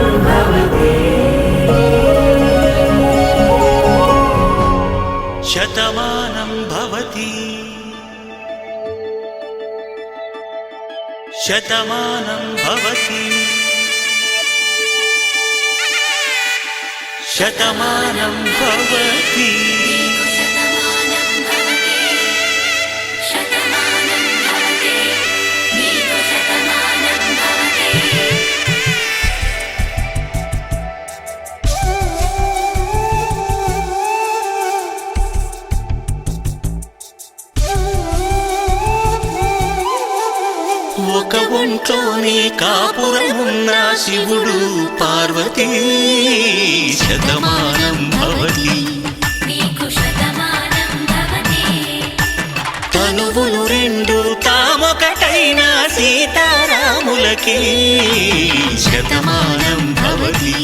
భవతి శతమానం భవతి శతమానం భవతి శతమానం భవతి ఒక ఒంట్లోనే కాపురమున్న శివుడు పార్వతీ శతమానం భవతి తనువులు రెండు తామొకటైన సీతారాములకి శతమానం భవతి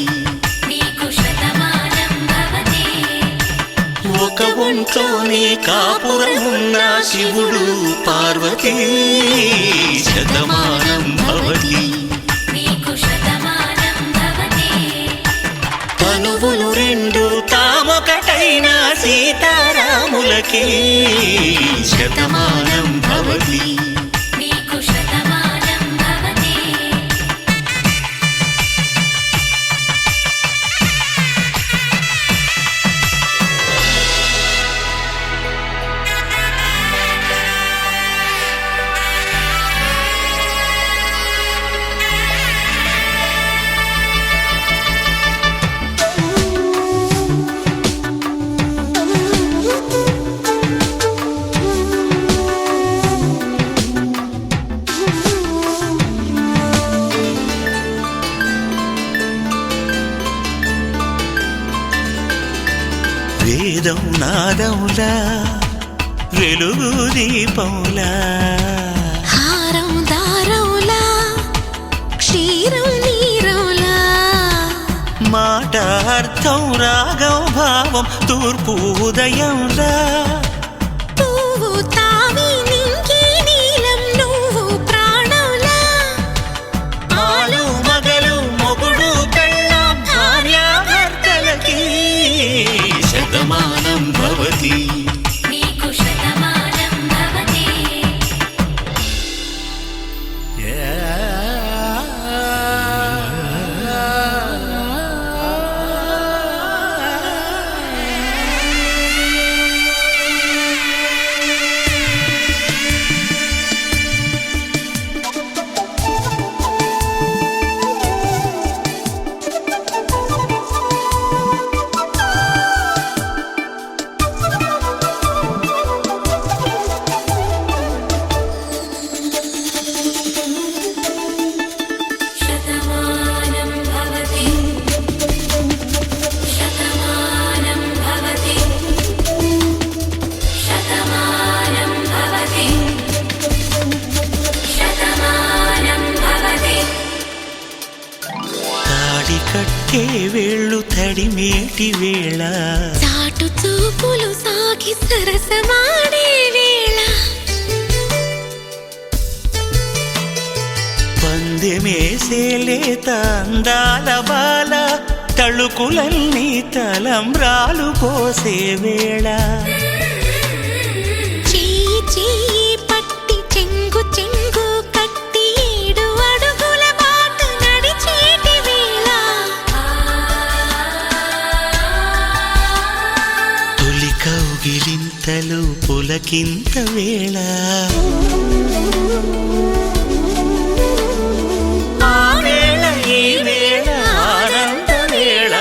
ఒక ఒంట్లోనే కాపురమున్న శివుడు పార్వతీ శతమానం భవతి తనువులు రెండు తామొకటైన సీతారాములకి శతమానం భవతి వేదం నాదములా వెలుగు దీపములా హారం దారవులా క్షీరం నీరవులా మాట అర్థం రాగం భావం తూర్పు ఉదయంలా పువ్వు తావి నింగి నీలం నువ్వు ప్రాణంలా ఆలు మగలు మొగుడు పెళ్ళాం భార్యాభర్తలకి శతమానం భవతి కట్టే వేళ్ళు తడిమేటి వేళ చాటు చూపులు సాగి సరసమాడే వేళ పందెమేసేలేత అందాల బాల తళుకులన్నీ తలంబ్రాలు పోసే వేళ చెయ్యి చెయ్యి పట్టి చెంగు చెంగు కట్టి 7 అడుగుల బాట నడిచేటి వేళ తొలి కౌగిలింతలు పులకింత వేళ ఆ వేళ ఈ వేళ ఆనంద వేళ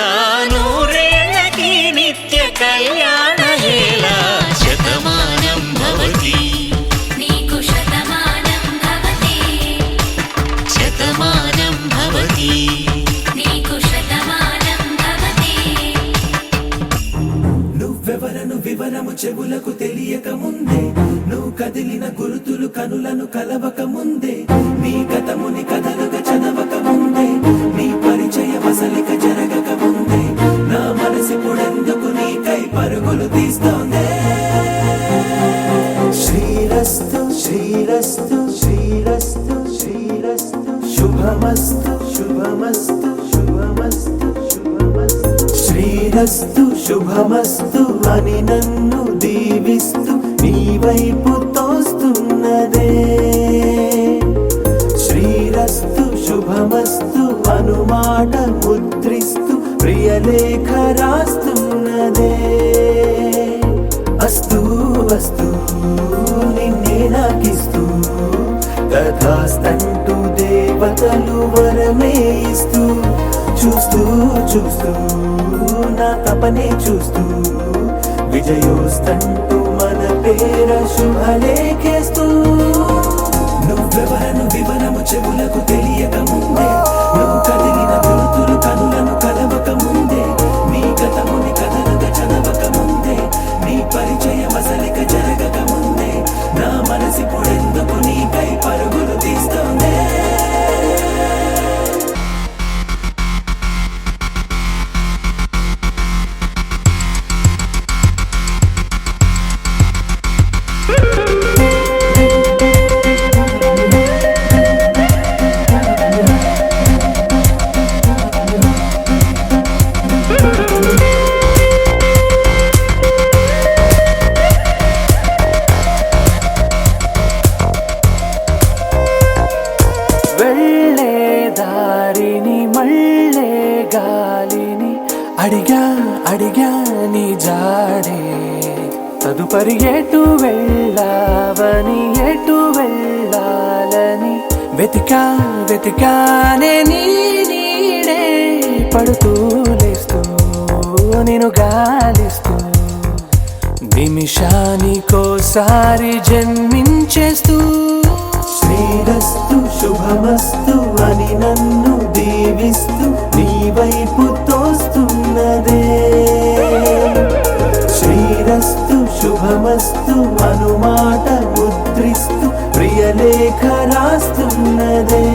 నూరేళ్ళకి నిత్య కళ్యాణ వేళ శతమానం భవతి శతమానం భవతి నువ్వెవరను వివరము చెవులకు తెలియక ముందే నువ్వు కదిలిన గురుతులు కనులను కలవక ముందే నీ గతముని కథలుగా చదవక ముందే నీ పరిచయ వసలిక జరగక ముందే నా మనసిప్పుడెందుకు నీకై పరుగులు తీస్తోందే శ్రీరస్తు శ్రీరస్తు శ్రీరస్తు శ్రీరస్తు శుభమస్తు శుభమస్తు శుభమస్తు శుభమస్తు శ్రీరస్తు శుభమస్తు అని నన్ను దీవిస్తూ నీ వైపు తోస్తున్నదే శ్రీరస్తు శుభమస్తు అనుమాట ముద్రిస్తూ ప్రియలేఖ రాస్తున్నదే అస్తు అస్తు నిన్నే నాకిస్తూ తథాస్తంటూ దేవతలు వరమే ఇస్తూ చూస్తూ చూస్తూ నా తపనే చూస్తూ విజయోస్తంటూ మన పేర శుభలేఖేస్తూ నువ్వెవరను వివరము అడిగా అడిగా నీ జాడే తదుపరి ఎటు వెళ్ళావని ఎటు వెళ్ళాలని వెతికా వెతికానే నీ నీడే పడుతూ లేస్తూ నేను గాలిస్తూ నిమిషానికోసారి జన్మించేస్తూ శ్రీరస్తు శుభమస్తు అని నన్ను దీవిస్తూ నీ వైపు తోస్తున్నదే శ్రీరస్తు శుభమస్తు అనుమాట ముద్రిస్తూ ప్రియలేఖ రాస్తున్నదే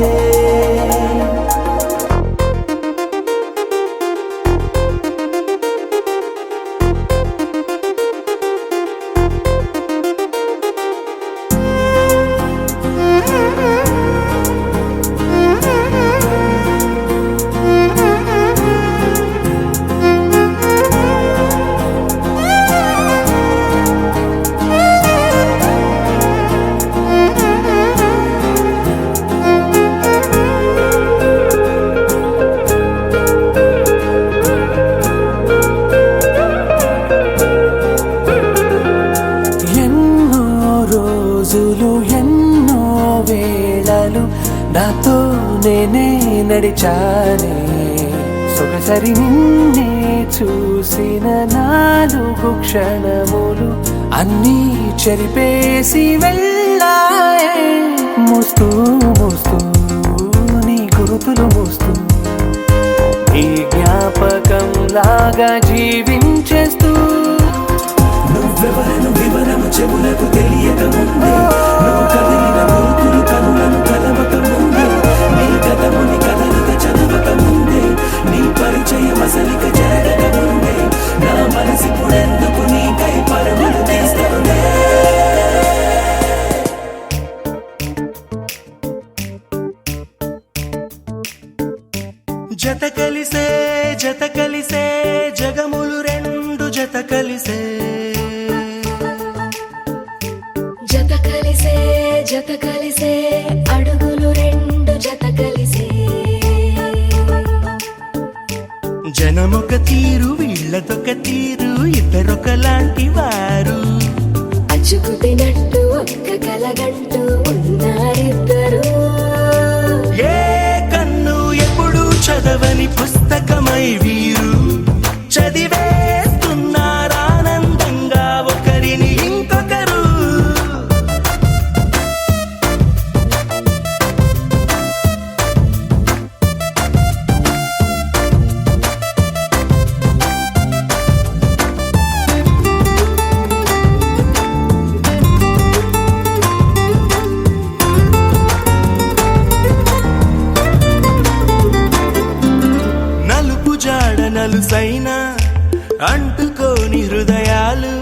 ఎన్నో వేళలు నాతో నేనే నడిచానే సొగసరి నిన్నే చూసిన 4 క్షణములు అన్నీ చెరిపేసి వెళ్ళాయే మోస్తూ మోస్తూ నీ గురుతులు మోస్తూ ఈ జ్ఞాపకం లాగా జీవించేస్తూ నువ్వెవరను వివరము చెవులకు తెలియక ముందే నువ్వు కదిలిన గురుతులు కనులను కలవక ముందే నీ గతముని కదలిక చదవక ముందే నీ పరిచయం అసలిక జరగక ముందే నా మనసిప్పుడెందుకు నీకై పరుగులు తీస్తుందే జత కలిసే జగములు రెండు జత కలిసే జత కలిసే అడుగులు రెండు జత కలిసే జనమొక తీరు వీళ్ళదొక తీరు ఇద్దరొకలాంటి వారు అచ్చుకుతినట్టు ఒక్క కలగంటూ ఉన్నారిద్దరు ఏ కన్ను ఎప్పుడు చదవని పుస్తకమై వీరు చదివేస్తున్నారానందంగా ఒకరిని ఇంకొకరు నలుసైన అంటుకోని హృదయాలు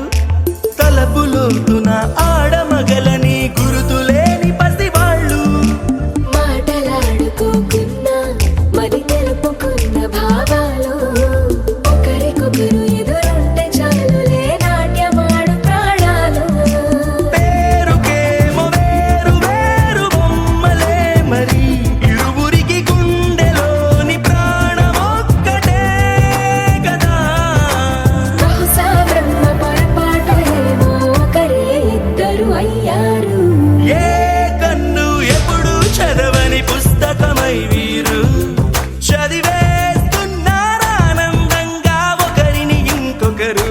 తలపులోతున ఆడమగలని గురుతులేని పసివాళ్ళు మాటలాడుకోకున్నా మరి తెలుపుకున్న భావాలు ఒకరికొకరు ఎదురుంటే చాలులే నాట్యమాడు ప్రాణాలు పేరుకేమో వేరు వేరు బొమ్మలే మరి ఇరువురికి గుండెలోని ప్రాణమొక్కటే కదా బహుశా బ్రహ్మ పొరపాటు ఏమో ఒకరే ఇద్దరు అయ్యారు ఏ కన్ను ఎప్పుడు చదవని పుస్తకమై వీరు చదివేస్తున్నారానందంగా ఒకరిని ఇంకొకరు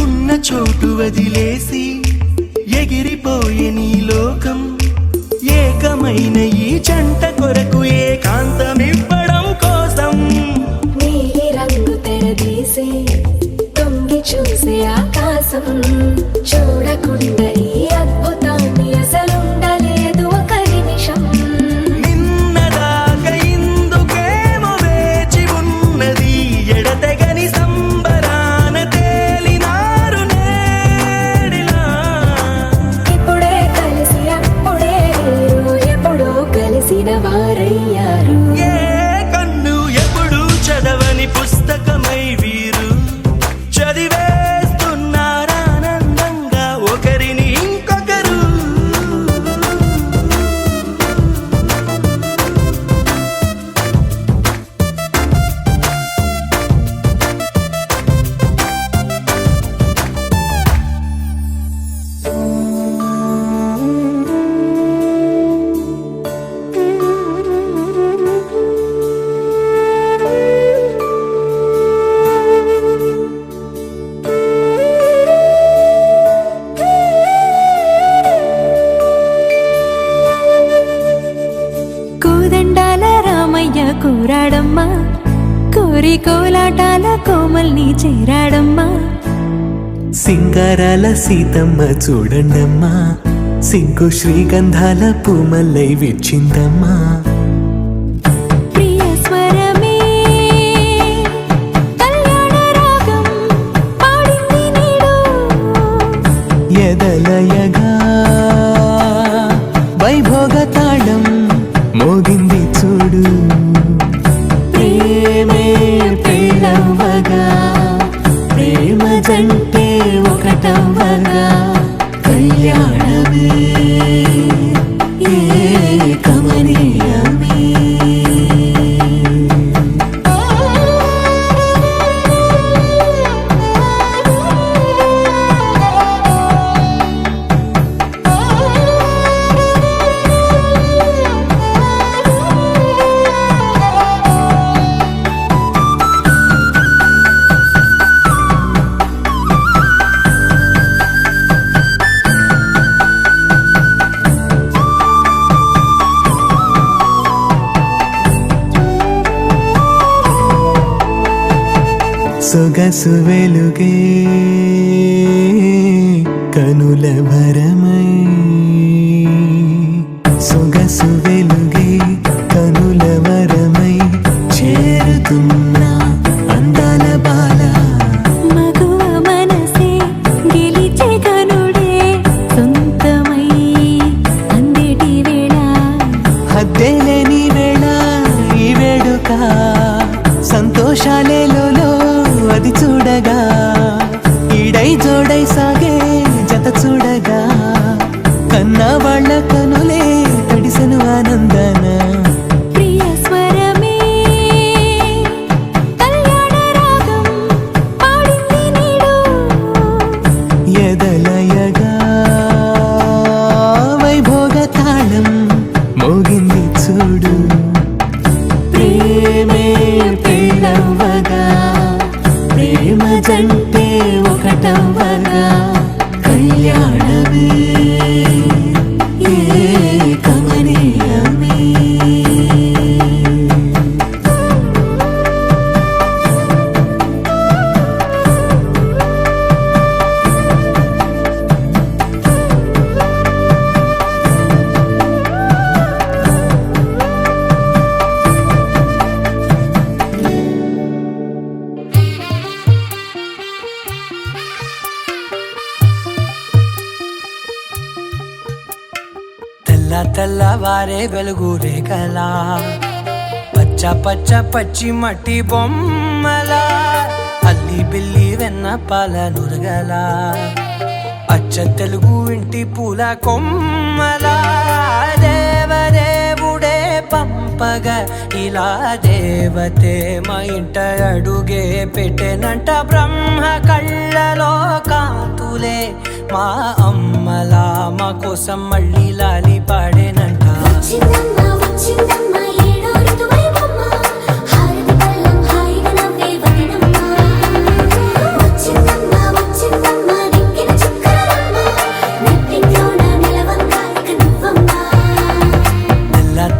ఉన్న చోటు వదిలేసి ఎగిరిపోయే నీ లోకం ఏకమైన ఈ జంట కొరకు ఏకాంతమివ్వడం కోసం నీలి రంగు తెరదీసే కోరాడమ్మా కోరి కోలాటాల కోమల్ని చేరాడమ్మా సింగారాల సీతమ్మ చూడండమ్మా సింగు శ్రీగంధాల పూమల్లై విచ్చిందమ్మా ప్రియ స్వరమే కళ్యాణ రాగం పాడింది నేడు ఎదలయగా వైభోగ తాళం మోగింది చూడు ప్రేమే పెళ్ళవ్వగా ప్రేమ జంటే ఒకటవ్వగా కళ్యాణమే కమనీయమే సొగసు వెలుగే కనుల భరమై సొగసు వెలుగే కనుల వరమై చేరుతున్నా అందాల బాల మగువ మనసే గెలిచే కనుడే సొంతమై అందేటి వేళ హద్దేలేని వేళ ఈ వేడుక సంతోషాలేలో అది చూడగా ఈడై జోడై సాగే జత చూడగా కన్నా వాళ్ళ కనులే తడిసెను ఆనందన ప్రియ స్వరమే కళ్యాణ రాగం పాడింది నేడు ఎదలయగా వైభోగ తాళం మోగింది చూడు ప్రేమే పెళ్ళవ్వగా ప్రేమ జంటే ఒకటవ్వగా కళ్యాణమే కమనీయమే తెల్లవారే వెలుగు రేఖలా పచ్చ పచ్చ పచ్చి మట్టి బొమ్మలా అల్లి బిల్లి వెన్న పాల నురగలా అచ్చ తెలుగు ఇంటి పూల కొమ్మలా దేవదేవుడే పంపగా ఇలా దేవతే మా ఇంట అడుగే పెట్టెనంట బ్రహ్మ కళ్ళలో కాంతులే మా అమ్మలా మా కోసం మళ్ళీ లాలి పాడేనంట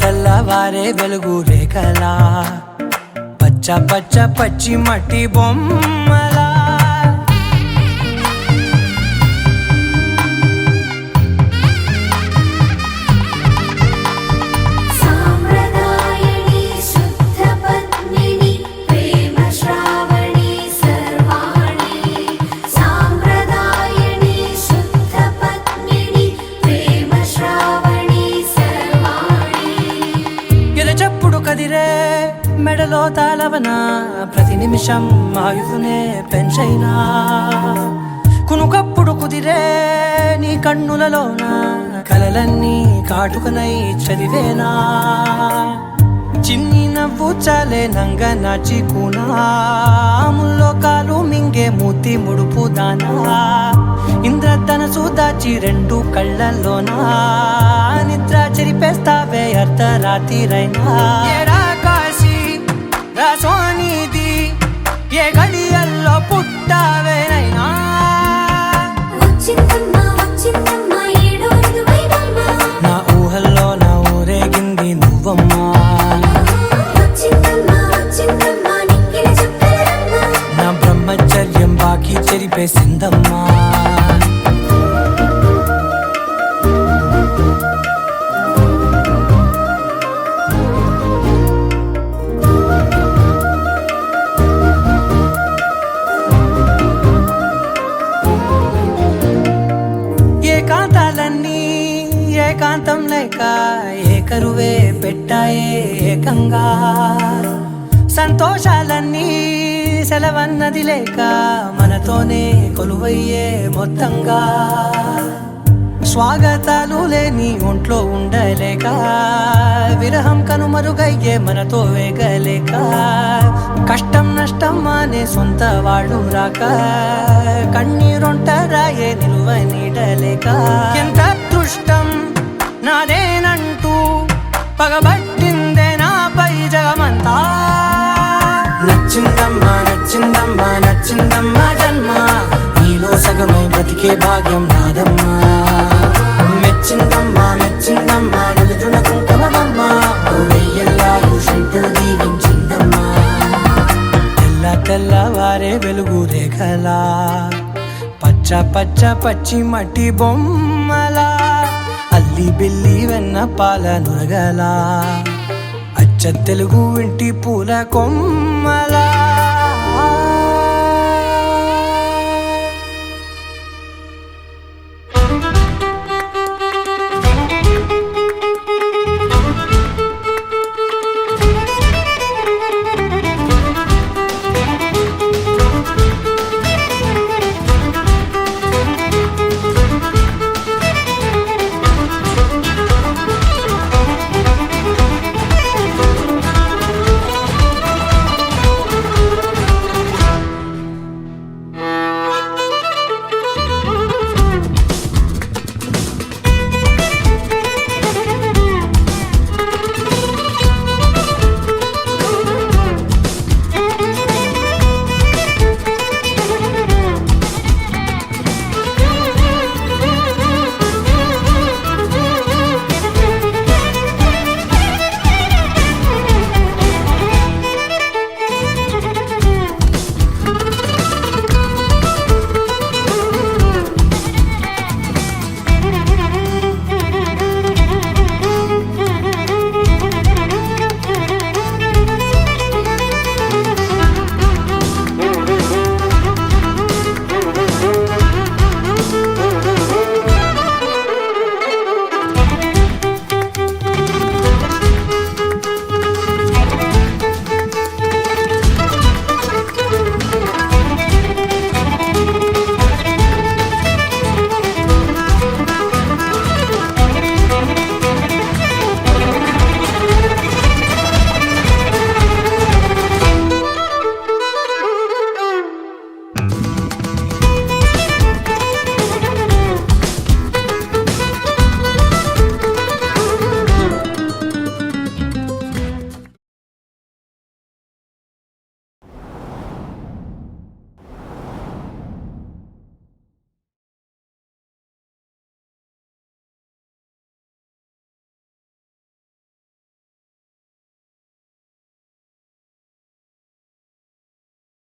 తెల్లవారే వెలుగు రేఖలా పచ్చ పచ్చ పచ్చి మట్టి బొమ్మలా మెడలో తాళవన ప్రతి నిమిషం ఆయువునే పెంచైనా కునుకప్పుడు కుదిరే నీ కన్నులలోన కలలన్నీ కాటుకనై చదివేనా చిన్ని నవ్వు చాలే నంగ నాచి కూనాముల్లో కాలు మింగే మూతి ముడుపు దానా ఇంద్రధనసు దాచి రెండు కళ్ళల్లోనా నిద్ర చెరిపేస్తావే అర్ధరాత్రిరైనా సోనిది ఏ గడియల్లో పుట్టావేనైనా నా ఊహల్లో నా ఊరేగింది నువ్వమ్మా చెప్పేసిందమ్మా. ఏకాంతాలన్నీ ఏకాంతం లేక ఏకరువే పెట్టాయే ఏకంగా, సంతోషాలన్నీ సెలవన్నది లేక మనతోనే కొలువయ్యే మొత్తంగా, స్వాగతాలు లేని ఒంట్లో ఉండలేక విరహం కనుమరుగయ్యే మనతో వేగలేక, కష్టం నష్టం అనే సొంత వాడు రాక కన్నీరొంటరాయే నిలువ నీడలేక, ఎంత అదృష్టం నాదేనంటూ పగబట్టిందే నాపై జగమంతా. నచ్చిందమ్మా నచ్చిందమ్మా నచ్చిందమ్మా జన్మ, నీలో సగమై బ్రతికే భాగ్యం నాదమ్మా. మెచ్చిందమ్మా మెచ్చిందమ్మా నిలుచున్న కుంకుమమ్మా, వెయ్యల్లాలు శంకరు దీవించిందమ్మా. తెల్ల తెల్లవారే వెలుగు రేఖలా, పచ్చ పచ్చ పచ్చి మట్టి బొమ్మలా, అల్లి బిల్లి వెన్న పాల నురగలా, అచ్చ తెలుగు ఇంటి పూల కొమ్మలా.